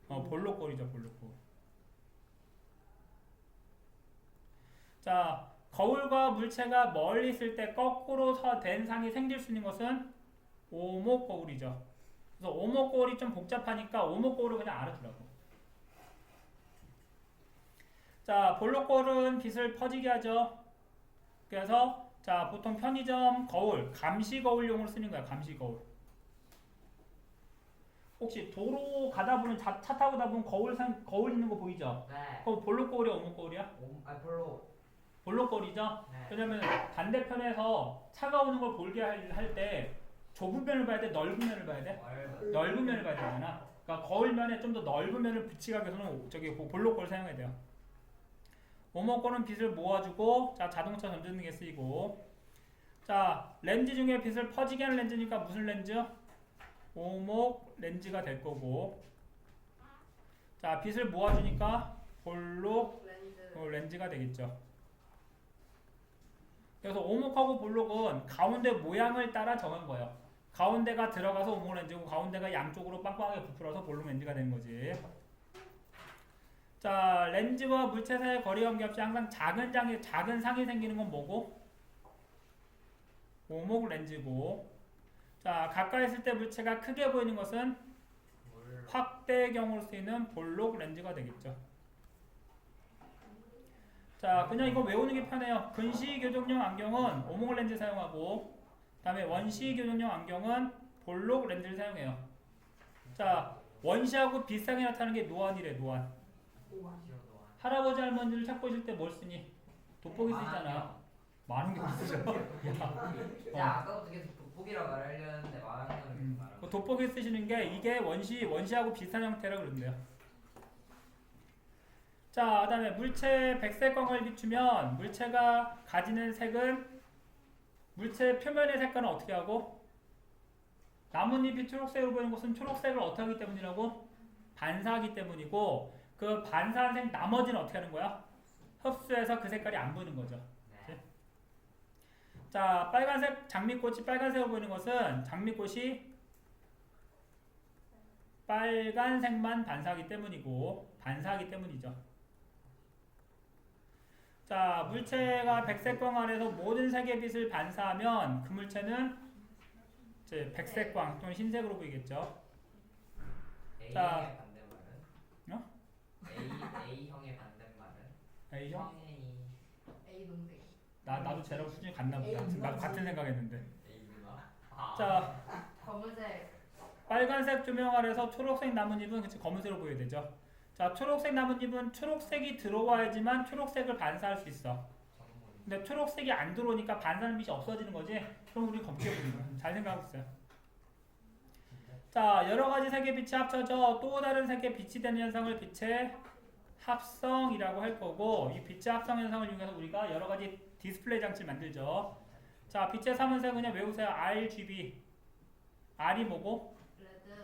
볼록거울이죠. 볼록거울. 자, 거울과 물체가 멀리 있을 때 거꾸로 된 상이 생길 수 있는 것은 오목거울이죠. 그래서 오목거울이 좀 복잡하니까 오목거울을 그냥 알아두라고. 자, 볼록거울은 빛을 퍼지게 하죠. 그래서 자, 보통 편의점 거울, 감시거울용으로 쓰는 거야. 감시거울. 혹시 도로 가다 보면 차 타고 가다 보면 거울 있는 거 보이죠? 네. 그거 볼록거울이야, 오목거울이야? 볼록거울이죠? 네. 왜냐면 반대편에서 차가 오는 걸 보게 할 때 좁은 면을 봐야 돼? 넓은 면을 봐야 돼? 넓은 면을 봐야 되잖아. 그러니까 거울면에 좀 더 넓은 면을 비치기 위해서는 저기 볼록거울 사용해야 돼요. 오목거울은 빛을 모아주고 자, 자동차 전조등에 쓰이고 자, 렌즈 중에 빛을 퍼지게 하는 렌즈니까 무슨 렌즈? 오목 렌즈가 될 거고, 자, 빛을 모아주니까 볼록 렌즈. 렌즈가 되겠죠. 그래서 오목하고 볼록은 가운데 모양을 따라 정한 거예요. 가운데가 들어가서 오목 렌즈고 가운데가 양쪽으로 빵빵하게 부풀어서 볼록 렌즈가 되는 거지. 자, 렌즈와 물체 사이의 거리 관계없이 항상 작은 상이 생기는 건 뭐고? 오목 렌즈고. 자, 가까이 있을 때 물체가 크게 보이는 것은 확대의 경우로 쓰이는 볼록 렌즈가 되겠죠. 자, 그냥 이거 외우는 게 편해요. 근시 교정용 안경은 오목 렌즈 사용하고, 그 다음에 원시 교정용 안경은 볼록 렌즈를 사용해요. 자, 원시하고 비슷하게 나타나는 게 노안이래, 노안. 할아버지 할머니를 찾고 있을 때 뭘 쓰니? 돋보기 쓰잖아. 많은 게 쓰죠. 야, 아까부터 계속 돋보기라 말하려는데 말하는 그 돋보기 쓰시는 게 이게 원시하고 비슷한 형태라 그런대요. 자, 그다음에 물체 백색 광을 비추면 물체가 가지는 색은 물체 표면의 색깔은 어떻게 하고? 나뭇잎이 초록색으로 보이는 것은 초록색을 어떻게 하기 때문이라고? 반사하기 때문이고, 그 반사한 색 나머지는 어떻게 하는 거야? 흡수해서 그 색깔이 안 보이는 거죠. 네. 자, 빨간색 장미꽃이 빨간색으로 보이는 것은 장미꽃이 빨간색만 반사하기 때문이고, 반사하기 때문이죠. 자, 물체가 백색광 아래서 모든 색의 빛을 반사하면 그 물체는 이제 백색광 또는 흰색으로 보이겠죠. 자, A형의 반대말은? 어? A형의 반대말은? A형? 성인이 A 동생. 나도 쟤랑 수준이 같나 보다. 나도 같은 생각했는데. A 누나? 자, 검은색. 빨간색 조명 아래서 초록색 나뭇잎은 그치 검은색으로 보여야 되죠. 자, 초록색 나뭇잎은 초록색이 들어와야지만 초록색을 반사할 수 있어. 근데 초록색이 안 들어오니까 반사하는 빛이 없어지는 거지. 그럼 우리 검게 보이는 거야. 잘 생각하고 있어요. 자, 여러 가지 색의 빛이 합쳐져 또 다른 색의 빛이 되는 현상을 빛의 합성이라고 할 거고, 이 빛의 합성 현상을 이용해서 우리가 여러 가지 디스플레이 장치를 만들죠. 자, 빛의 삼은색은 그냥 외우세요. RGB. R이 뭐고?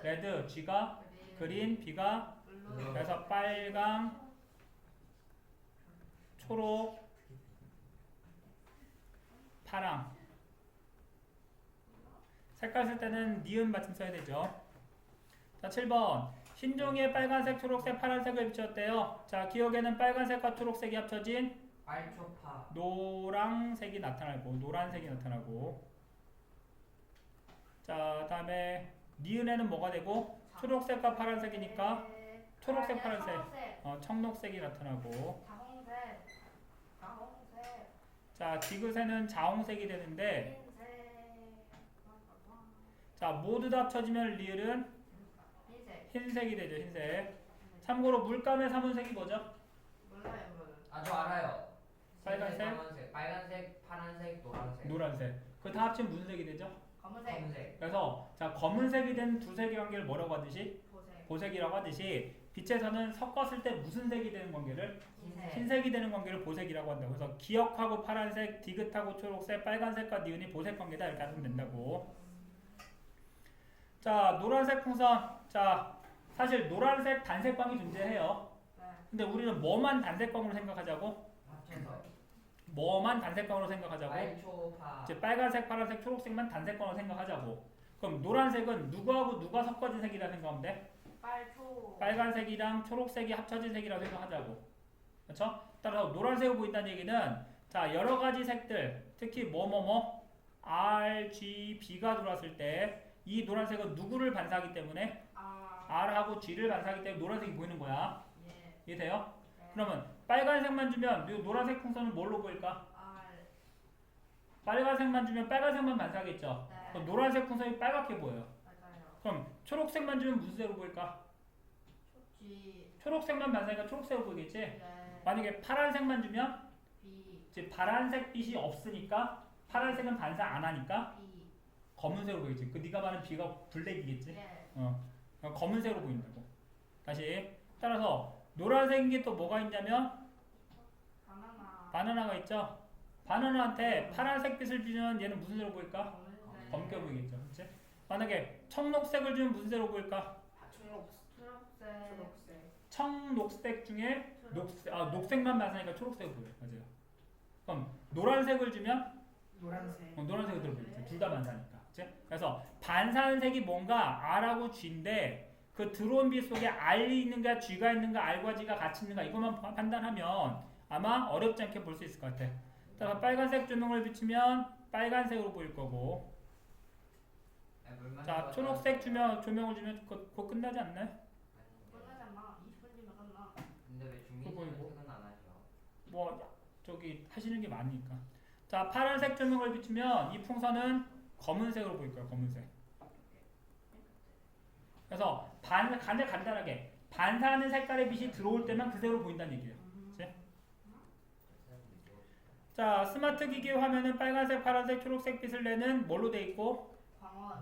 레드. 레드, G가 그린, B가 블루. 그래서 빨강, 초록, 파랑. 색깔 쓸 때는 니은 받침 써야 되죠. 자, 7번. 흰 종이에 빨간색, 초록색, 파란색을 비추었대요. 자, 기억에는 빨간색과 초록색이 합쳐진 빨초파 노란색이 나타나고. 자, 다음에 니은에는 뭐가 되고? 초록색과 파란색이니까 초록색, 파란색. 청록색이 나타나고. 자홍색. 자홍색. 자, 디귿에는 자홍색이 되는데, 흰색. 자, 모두 다 합쳐지면 리을은 흰색. 흰색이 되죠. 흰색. 참고로 물감의 삼은색이 뭐죠? 몰라요, 그거는. 저 알아요. 빨간색? 빨간색, 빨간색, 파란색, 노란색. 노란색. 그거 다 합치면 무슨 색이 되죠? 검은색. 검은색. 그래서 자, 검은색이 된 두 색의 관계를 뭐라고 하듯이? 보색. 보색이라고 하듯이, 빛에서는 섞었을 때 무슨 색이 되는 관계를? 흰색. 흰색이 되는 관계를 보색이라고 한다고. 그래서 기억하고 파란색, 디귿하고 초록색, 빨간색과 니은이 보색 관계다 이렇게 하시면 된다고. 자, 노란색 풍선. 자, 사실 노란색 단색광이 존재해요. 네. 근데 우리는 뭐만 단색광으로 생각하자고? 합쳐서 뭐만 단색광으로 생각하자고? 빨초파. 이제 빨간색, 파란색, 초록색만 단색광으로 생각하자고. 그럼 노란색은 누구하고 누가 섞어진 색이라 생각하면 돼? 빨초. 빨간색이랑 초록색이 합쳐진 색이라고 생각하자고. 그렇죠? 따라서 노란색으로 보인다는 얘기는, 자, 여러 가지 색들, 특히 뭐뭐뭐 R, G, B가 들어왔을 때 이 노란색은 누구를 반사하기 때문에? R하고 G를 반사하기 때문에 노란색이 보이는 거야. 예. 이해돼요? 네. 그러면 빨간색만 주면 이 노란색 풍선은 뭘로 보일까? R. 빨간색만 주면 빨간색만 반사하겠죠. 네. 그럼 노란색 풍선이 빨갛게 보여요. 맞아요. 그럼 초록색만 주면 무슨 색으로 보일까? G. 초록색만 반사하니까 초록색으로 보이겠지? 네. 만약에 파란색만 주면 B. 이제 파란색 빛이 없으니까 파란색은 반사 안 하니까 B. 검은색으로 보이지. 그 네가 말하는 B가 블랙이겠지? 예. 검은색으로 보인다고. 다시 따라서 노란색인 게 또 뭐가 있냐면 바나나. 바나나가 있죠. 바나나한테 파란색 빛을 주면 얘는 무슨 색으로 보일까? 검게 보이겠죠. 그치? 만약에 청록색을 주면 무슨 색으로 보일까? 초록색. 초록색. 청록색 중에 녹색만 맞으니까 초록색을 보여요. 맞아요. 그럼 노란색을 주면 노란색. 노란색이 들어보이죠. 둘 다 반사니까. 그치? 그래서 반사하는 색이 뭔가 R하고 G인데 그 들어온 빛 속에 R이 있는가 G가 있는가 R과 G가 같이 있는가 이것만 판단하면 아마 어렵지 않게 볼 수 있을 것 같아. 자, 빨간색 조명을 비추면 빨간색으로 보일 거고, 자 초록색 조명을 주면 그거 끝나지 않나요? 끝나잖아. 20분 뒤면 끝나. 근데 왜 그거 중립은 이거. 퇴근 안 하죠? 뭐 저기 하시는 게 많으니까. 자 파란색 조명을 비추면 이 풍선은 검은색으로 보일 거예요. 검은색. 그래서 간단하게 반사하는 색깔의 빛이 들어올 때만 그 색으로 보인다는 얘기예요. 자 스마트 기기 화면은 빨간색, 파란색, 초록색 빛을 내는 뭘로 돼 있고 광원,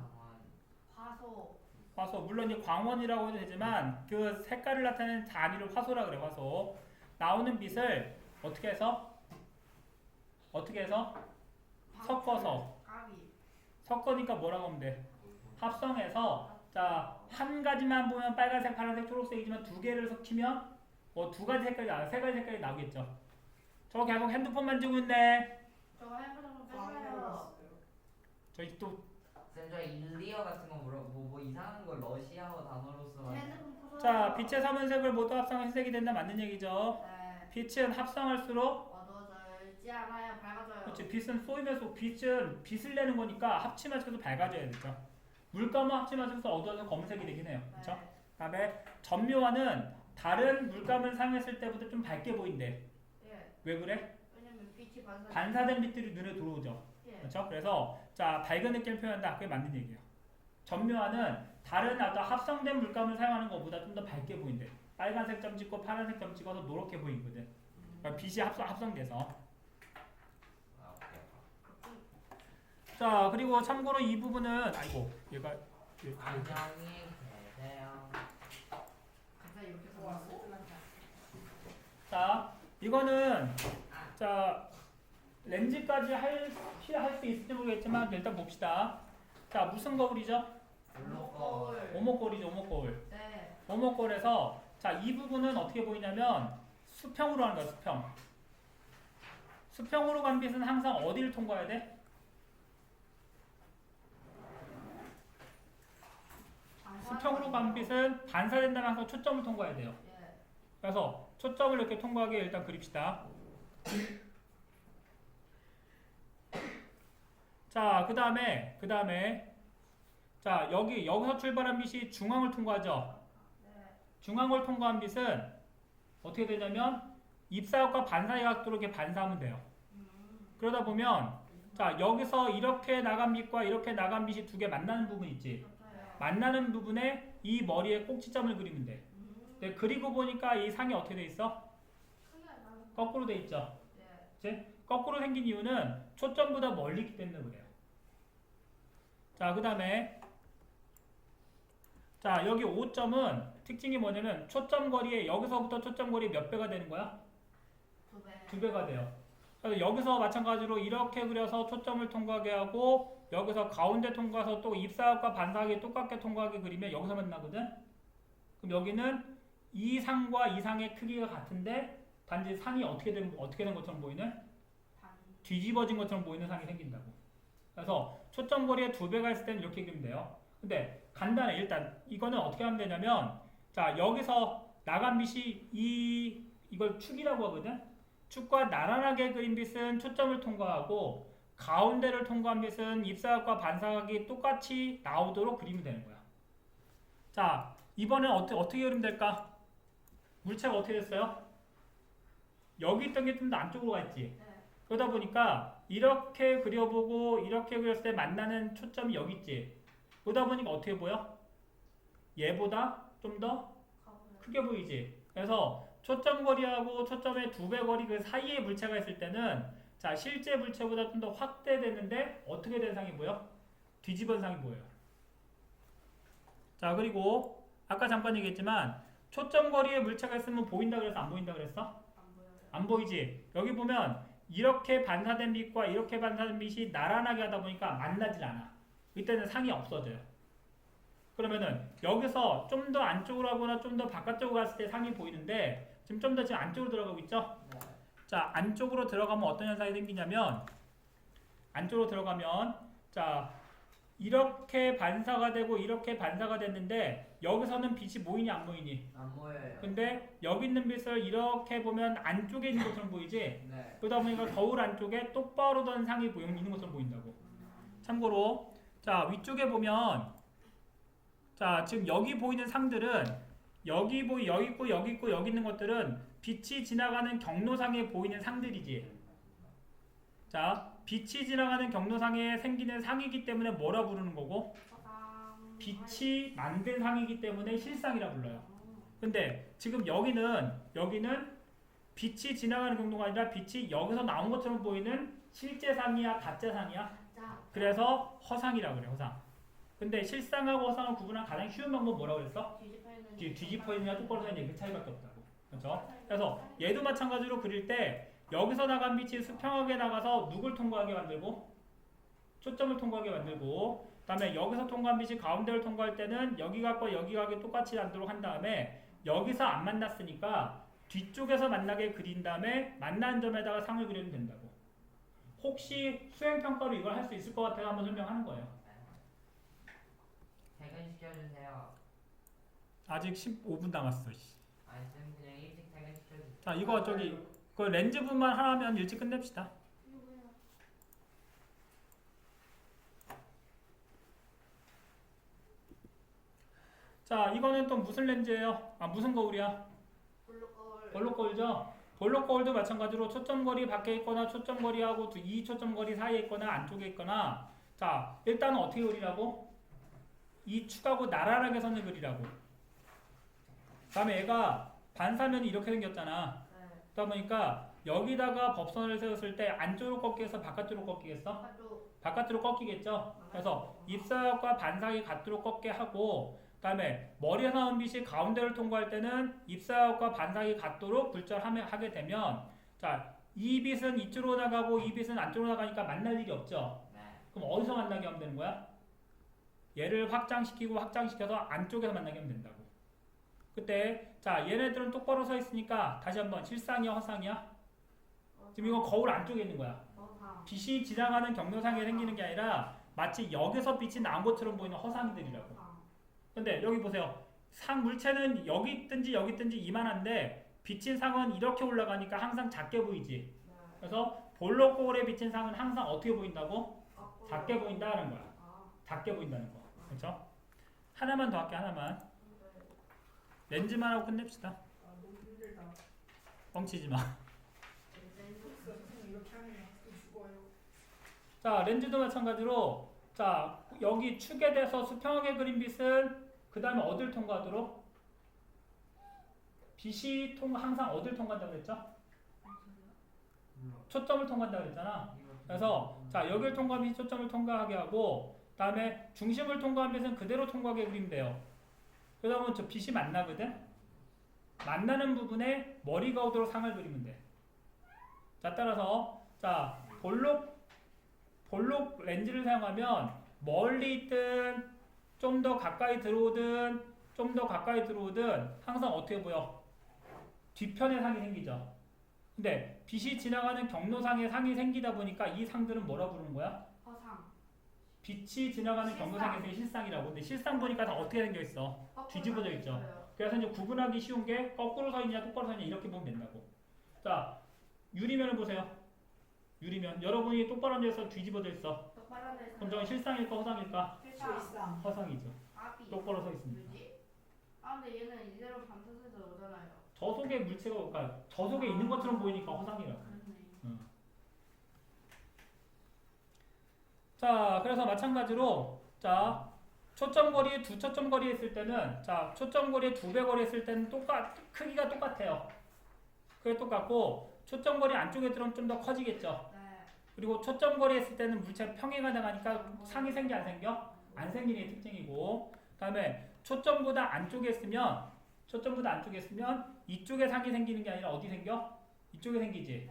화소. 화소. 물론 이 광원이라고 해도 되지만 그 색깔을 나타내는 단위를 화소라 그래. 화소. 나오는 빛을 어떻게 해서 섞어서 까비. 섞으니까 뭐라고 하면 돼? 합성해서 자 한 가지만 보면 빨간색, 파란색, 초록색이지만 두 개를 섞이면 뭐 두 가지 색깔이 나와. 세 가지 색깔이 나오겠죠. 저 계속 핸드폰 만지고 있네. 저거 핸드폰 광을 뺐어요. 봤어요. 저희 또 쌤, 저 일리어 같은 거 뭐 이상한 거 러시아어 단어로 써가지고. 핸드폰 부숴요. 자 빛의 삼원색을 모두 합성해 흰색이 된다 맞는 얘기죠. 네. 빛은 합성할수록 어두워질지 않아요. 밝아져요. 그렇지 빛은 쏘이면서 빛은 빛을 내는 거니까 합치면서 밝아져야 되죠. 물감은 합치면서 어두워서 검은색이 되긴 해요. 그렇죠? 네. 그다음에 전묘화는 다른 물감을 사용했을 때보다 좀 밝게 보인대. 예. 왜 그래? 왜냐면 빛이 반사. 반사된 빛들이 눈에 들어오죠. 예. 그렇죠? 그래서 자 밝은 느낌을 표현한다. 그게 맞는 얘기예요. 전묘화는 다른 어떤 합성된 물감을 사용하는 것보다 좀 더 밝게 보인대. 빨간색 점 찍고 파란색 점 찍어서 노랗게 보이거든. 그러니까 빛이 합성돼서. 아, 오케이. 자 그리고 참고로 이 부분은 아이고 얘가 안녕히 계세요. 갑자기 이렇게 와, 보고. 끝났다. 자 이거는 자 렌즈까지 할 수 있을지 모르겠지만 일단 봅시다. 자 무슨 거울이죠? 블록거울. 오목거울이죠. 오목거울. 네. 오목거울에서 자 이 부분은 어떻게 보이냐면 수평으로 하는 거야. 수평. 수평으로 간 빛은 항상 어디를 통과해야 돼? 수평으로 간 빛은 반사된다면 항상 초점을 통과해야 돼요. 예. 그래서 초점을 이렇게 통과하게 일단 그립시다. 자, 그 다음에 자 여기서 출발한 빛이 중앙을 통과하죠. 네. 중앙을 통과한 빛은 어떻게 되냐면 입사각과 반사의 각도로 이렇게 반사하면 돼요. 그러다 보면 자 여기서 이렇게 나간 빛과 이렇게 나간 빛이 두 개 만나는 부분 있지. 좋아요. 만나는 부분에 이 머리에 꼭지점을 그리면 돼. 근데 그리고 보니까 이 상이 어떻게 돼 있어? 크게 나는. 거꾸로 돼 있죠. 예. 거꾸로 생긴 이유는 초점보다 멀리 있기 때문에 그래요. 자, 그 다음에 자 여기 5점은 특징이 뭐냐면 초점 거리에 여기서부터 초점 거리 몇 배가 되는 거야? 2배. 2배가 돼요. 그래서 여기서 마찬가지로 이렇게 그려서 초점을 통과하게 하고 여기서 가운데 통과해서 또 입사각과 반사각이 똑같게 통과하게 그리면 여기서 만나거든. 그럼 여기는 이 상과 이 상의 크기가 같은데 단지 상이 어떻게 된 것처럼 보이는 반. 뒤집어진 것처럼 보이는 상이 생긴다고. 그래서 초점 거리에 2배가 있을 때는 이렇게 그리면 돼요. 근데 간단해. 일단 이거는 어떻게 하면 되냐면 자 여기서 나간 빛이 이걸 축이라고 하거든. 축과 나란하게 그린 빛은 초점을 통과하고 가운데를 통과한 빛은 입사각과 반사각이 똑같이 나오도록 그리면 되는 거야. 자 이번엔 어떻게 그리면 될까? 물체가 어떻게 됐어요? 여기 있던 게 좀 더 안쪽으로 가 있지. 네. 그러다 보니까 이렇게 그려보고 이렇게 그렸을 때 만나는 초점이 여기 있지. 그러다 보니까 어떻게 보여? 얘보다 좀 더 가보요. 크게 보이지. 그래서 초점 거리하고 초점의 2배 거리 그 사이에 물체가 있을 때는 자 실제 물체보다 좀 더 확대되는데 어떻게 된 상이 보여? 뒤집은 상이 보여요. 자 그리고 아까 잠깐 얘기했지만 초점 거리에 물체가 있으면 보인다 그랬어? 안 보인다 그랬어? 안 보여요. 안 보이지. 여기 보면 이렇게 반사된 빛과 이렇게 반사된 빛이 나란하게 하다 보니까 만나질 않아. 이때는 상이 없어져요. 그러면은 여기서 좀 더 안쪽으로 하거나 좀 더 바깥쪽으로 갔을 때 상이 보이는데 지금 좀 더 지금 안쪽으로 들어가고 있죠? 네. 자, 안쪽으로 들어가면 어떤 현상이 생기냐면 안쪽으로 들어가면 자, 이렇게 반사가 되고 이렇게 반사가 됐는데 여기서는 빛이 보이니 안 보이니? 안 보여요. 근데 여기 있는 빛을 이렇게 보면 안쪽에 있는 것처럼 보이지? 네. 그러다 보니까 거울 안쪽에 똑바로 던 상이 있는 것처럼 보인다고. 참고로 자, 위쪽에 보면 자, 지금 여기 보이는 상들은 여기 있고 여기 있고 여기 있는 것들은 빛이 지나가는 경로상에 보이는 상들이지. 자, 빛이 지나가는 경로상에 생기는 상이기 때문에 뭐라 부르는 거고 허상. 빛이 만든 상이기 때문에 실상이라 불러요. 근데 지금 여기는 빛이 지나가는 경로가 아니라 빛이 여기서 나온 것처럼 보이는 실제 상이야 가짜 상이야? 자. 그래서 허상이라 그래. 허상. 근데 실상하고 허상을 구분하는 가장 쉬운 방법 뭐라고 그랬어? 뒤집어 있느냐 똑바로 서 있느냐 그 차이밖에 없다고. 그렇죠? 그래서 얘도 마찬가지로 그릴 때 여기서 나간 빛이 수평하게 나가서 누굴 통과하게 만들고 초점을 통과하게 만들고 그다음에 여기서 통과한 빛이 가운데를 통과할 때는 여기 각과 여기 각이 똑같이 나도록 한 다음에 여기서 안 만났으니까 뒤쪽에서 만나게 그린 다음에 만난 점에다가 상을 그리면 된다고. 혹시 수행평가로 이걸 할 수 있을 것 같아요? 한번 설명하는 거예요. 퇴근시켜주세요. 아직 15분 남았어. 아니 쌤 그냥 일찍 퇴근시켜주세요. 자, 이거 저기 그 렌즈 분만 하면 일찍 끝냅시다. 자, 이거는 또 무슨 렌즈예요? 아, 무슨 거울이야? 볼록 거울이죠? 볼록 거울도 마찬가지로 초점거리 밖에 있거나 초점거리하고 이 초점거리 사이에 있거나 안쪽에 있거나 자, 일단은 어떻게 그리라고? 이 축하고 나란하게 선을 그리라고. 그 다음에 얘가 반사면이 이렇게 생겼잖아. 그러다 보니까 여기다가 법선을 세웠을 때 안쪽으로 꺾이겠어? 바깥으로 꺾이겠어? 바깥으로 꺾이겠죠? 그래서 입사각과 반사각이 같도록 꺾게 하고 그 다음에 머리에 나온 빛이 가운데를 통과할 때는 입사각과 반사각이 같도록 불절하게 되면 자, 이 빛은 이쪽으로 나가고 이 빛은 안쪽으로 나가니까 만날 일이 없죠? 네. 그럼 어디서 만나게 하면 되는 거야? 얘를 확장시키고 확장시켜서 안쪽에서 만나게 하면 된다고. 그때 자, 얘네들은 똑바로 서 있으니까 다시 한번 실상이야 허상이야? 지금 이거 거울 안쪽에 있는 거야. 빛이 지나가는 경로상에 생기는 게 아니라 마치 여기서 빛이 나온 것처럼 보이는 허상들이라고. 근데 여기 보세요. 상 물체는 여기 있든지 여기 있든지 이만한데 비친 상은 이렇게 올라가니까 항상 작게 보이지. 그래서 볼록 거울에 비친 상은 항상 어떻게 보인다고? 작게 보인다는 거야. 작게 보인다는 거. 그렇죠? 하나만 더 할게. 하나만. 렌즈만 하고 끝냅시다. 아 너무 힘들다. 뻥치지 마. 선생님 이렇게 하면 죽어요. 자, 렌즈도 마찬가지로 자, 여기 축에 대서 수평하게 그린 빛은 그 다음에 어딜 통과하도록? 빛이 항상 어딜 통과한다고 그랬죠? 초점을 통과한다고 그랬잖아. 그래서 자, 여기를 통과하면 초점을 통과하게 하고 그 다음에 중심을 통과한 빛은 그대로 통과하게 그리면 돼요. 그러다 보면 저 빛이 만나거든? 만나는 부분에 머리가 오도록 상을 그리면 돼. 자, 따라서 자, 볼록 렌즈를 사용하면 멀리 있든 좀 더 가까이 들어오든 항상 어떻게 보여? 뒤편에 상이 생기죠. 근데 빛이 지나가는 경로상에 상이 생기다 보니까 이 상들은 뭐라 부르는 거야? 허상. 빛이 지나가는 경로상에서의 실상이라고. 근데 실상 보니까 다 어떻게 생겨 있어? 뒤집어져 있죠. 그래서 이제 구분하기 쉬운 게 거꾸로 서 있냐 똑바로 서 있냐 이렇게 보면 된다고. 자, 유리면을 보세요. 유리면 여러분이 똑바로 앉아서 뒤집어져 있어. 그럼 저건 실상일까 허상일까? 실상. 허상이죠. 똑바로 서 있습니다. 왜지? 아 근데 얘는 이대로 반사돼서 오잖아요. 저 속에 물체가 그러니까 저 속에 있는 것처럼 보이니까 허상이라고. 그렇네. 자, 그래서 마찬가지로 자, 초점거리 두 초점거리에 있을 때는 자, 초점거리에 2배 거리에 있을 때는 크기가 똑같아요. 그게 똑같고 초점거리 안쪽에 들어오면 좀 더 커지겠죠. 네. 그리고 초점거리에 있을 때는 물체가 평행하게 나가니까 상이 생겨 안 생겨? 안 생기는 게 특징이고 그 다음에 초점보다 안쪽에 있으면 이쪽에 상이 생기는 게 아니라 어디 생겨? 이쪽에 생기지.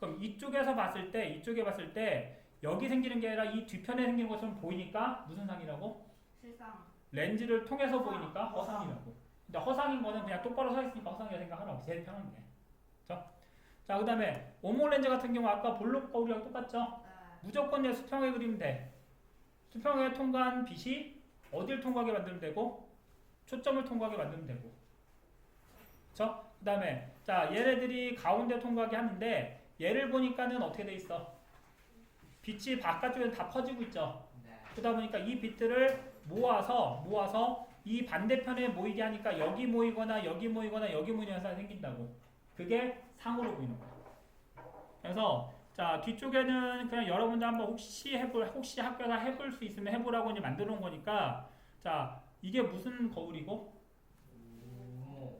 그럼 이쪽에서 봤을 때, 이쪽에 봤을 때 여기 생기는 게 아니라 이 뒤편에 생기는 것처럼 보이니까 무슨 상이라고? 실상. 렌즈를 통해서 보이니까 허상이라고. 근데 허상인 거는 그냥 똑바로 서 있으니까 허상이라 생각하라고. 제일 편한 게. 그렇죠? 자, 그 다음에 오목 렌즈 같은 경우 아까 볼록 거울이랑 똑같죠? 네. 무조건 얘 수평에 그리면 돼. 수평에 통과한 빛이 어딜 통과하게 만들면 되고 초점을 통과하게 만들면 되고. 그렇죠? 그 다음에 자 얘네들이 가운데 통과하게 하는데 얘를 보니까는 어떻게 돼 있어? 빛이 바깥쪽에 다 퍼지고 있죠. 네. 그러다 보니까 이 빛들을 모아서 이 반대편에 모이게 하니까 여기 모이거나 여기 모이거나 여기 모이는 현상이 생긴다고. 그게 상으로 보이는 거야. 그래서 자 뒤쪽에는 그냥 여러분들 한번 혹시 학교에서 해볼 수 있으면 해보라고 이제 만들어 놓은 거니까 자 이게 무슨 거울이고?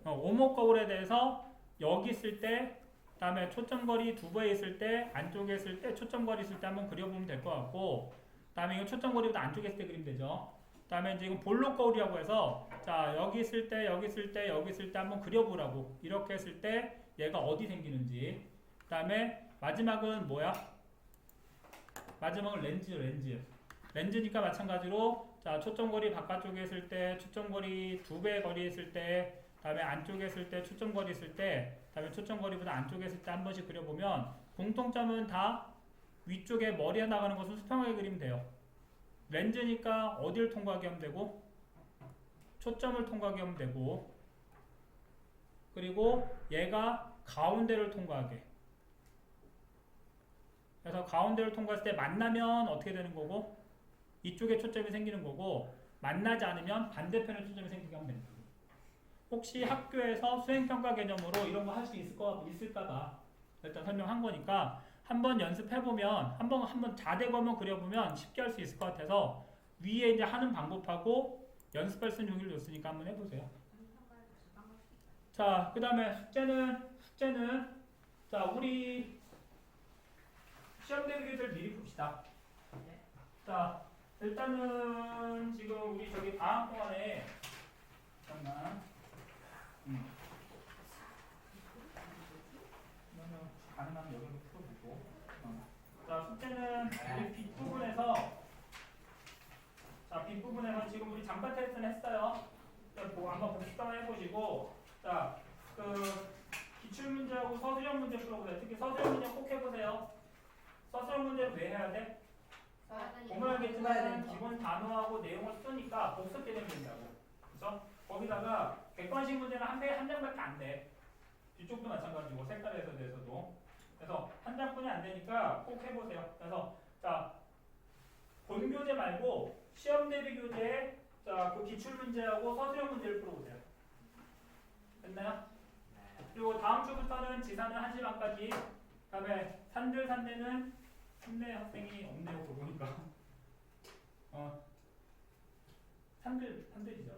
오목 거울에 대해서 여기 있을 때 그다음에 초점거리 두부에 있을 때 안쪽에 있을 때 초점거리 있을 때 한번 그려보면 될 것 같고 그다음에 이거 초점거리보다 안쪽에 있을 때 그리면 되죠. 그다음에 이제 이건 볼록 거울이라고 해서 자 여기 있을 때 여기 있을 때 여기 있을 때 한번 그려보라고. 이렇게 했을 때 얘가 어디 생기는지. 그다음에 마지막은 뭐야? 마지막은 렌즈니까 마찬가지로 자 초점거리 바깥쪽에 있을 때 초점거리 두 배 거리에 있을 때 다음에 안쪽에 있을 때 초점거리 있을 때 다음에 초점거리보다 안쪽에 있을 때 한 번씩 그려보면 공통점은 다 위쪽에 머리에 나가는 것을 수평하게 그리면 돼요. 렌즈니까 어디를 통과하게 하면 되고 초점을 통과하게 하면 되고 그리고 얘가 가운데를 통과하게. 그래서 가운데를 통과했을 때 만나면 어떻게 되는 거고 이쪽에 초점이 생기는 거고 만나지 않으면 반대편에 초점이 생기게 하면 되는 거고. 혹시 학교에서 수행평가 개념으로 이런 거 할 수 있을까봐 일단 설명한 거니까 한번 연습해보면 한번 자대고 한번 그려보면 쉽게 할 수 있을 것 같아서 위에 이제 하는 방법하고 연습할 수 있는 용기를 줬으니까 한번 해보세요. 자, 그 다음에 숙제는 자 우리 시험 대비를 미리 봅시다. 자 일단은 지금 우리 저기 방학 동안에 잠깐만 그러면 가능하면 여기로 풀어보고 자 숙제는 우리 뒷부분에서 자 뒷부분에서 지금 우리 잠깐 테스트는 했어요. 한번 복습 해보시고 자 그 기출문제하고 서술형 문제 풀어보세요. 특히 서술형 문제 꼭 해보세요. 서술형 문제를 왜 해야 돼? 보면 알겠지만 기본 단어하고 내용을 쓰니까 복습 개념이 된다고. 그래서 거기다가 객관식 문제는 한 장밖에 안 돼. 뒤쪽도 마찬가지고 색깔에서 대해서도. 그래서 한 장뿐이 안 되니까 꼭 해보세요. 그래서 자 본교재 말고 시험 대비 교재에 자그 기출 문제하고 서술형 문제를 풀어보세요. 됐나요? 그리고 다음 주부터는 지사는 1시 반까지. 그다음에 산대는 3대 학생이 없네요. 그거 보니까. 산들이죠.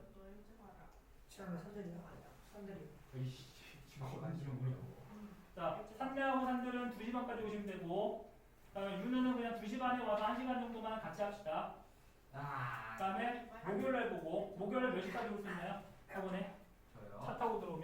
자, 산대하고 산들은 2시 반까지 오시면 되고 그다음에 윤우는 그냥 2시 반에 와서 1시간 정도만 같이 합시다. 그다음에 목요일날 보고 목요일날 몇 시까지 올 수 있나요? 학원에? 저요? 차 타고 들어오면?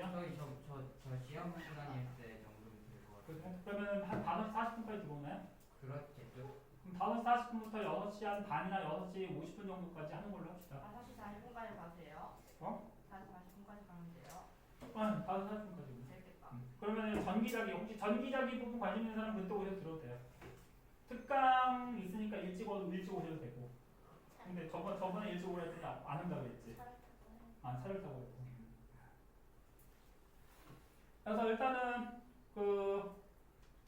저 시험 시간일 때 정도 될 것 같아요. 그러면 한 5시 40분까지 들어오나요? 그렇겠죠? 그럼 5시 40분부터 6시 한 반이나 6시 50분 정도까지 하는 걸로 합시다. 5시 40분까지 가세요. 5시 40분까지 가면 돼요. 5시 40분까지. 재밌겠다. 그러면 전기자기 혹시 전기자기 부분 관심 있는 사람 그때 오셔도 들어도 돼요. 특강 있으니까 일찍 오셔도 되고. 근데 저번에 일찍 오라 했더니 안 한다고 했지. 차를 타고 했고. 그래서 일단은 그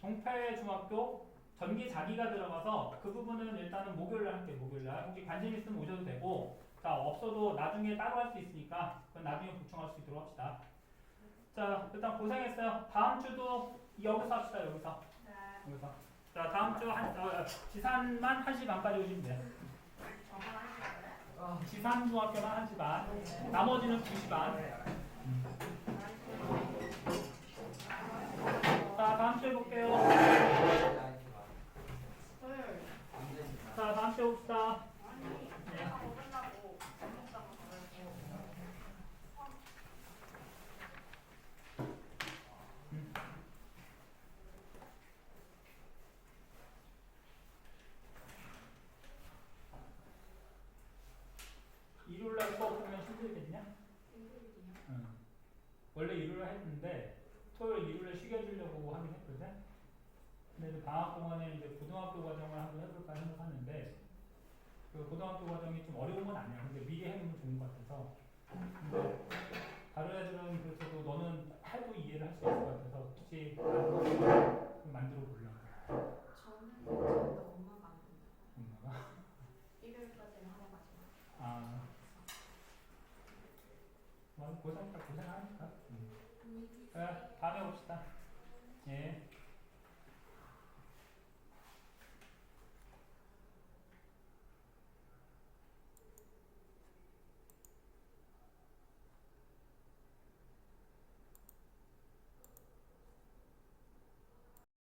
동패중학교 전기자기가 들어가서 그 부분은 일단은 목요일날 할게요. 목요일날 혹시 관심 있으면 오셔도 되고 자 없어도 나중에 따로 할 수 있으니까 그건 나중에 보충할 수 있도록 합시다. 자 일단 고생했어요. 다음 주도 여기서 합시다. 여기서. 자 다음 주 지산만 1시 반까지 오시면 돼요. 지산중학교만 1시 반. 나머지는 2시 반. 자 다음 주에 볼게요. 자 다음 주에 봅시다. 일요일 했는데 토요일 일요일에 쉬게 해주려고 하긴 했거든. 근데 이제 방학 동안에 이제 고등학교 과정을 한번 해볼까 생각하는데 그 고등학교 과정이 좀 어려운 건 아니야. 근데 미리 해놓으면 좋은 것 같아서. 근데 다른 애들은 그래서도 너는 해도 이해를 할 수 있을 것 같아서 혹시 만들어 보려고. 저는 엄마가 안 된다. 엄마가? 일요일까지는 하러 가지 마. 아, 고생하니까. 안녕히 계세요. 다음에 봅시다. 예.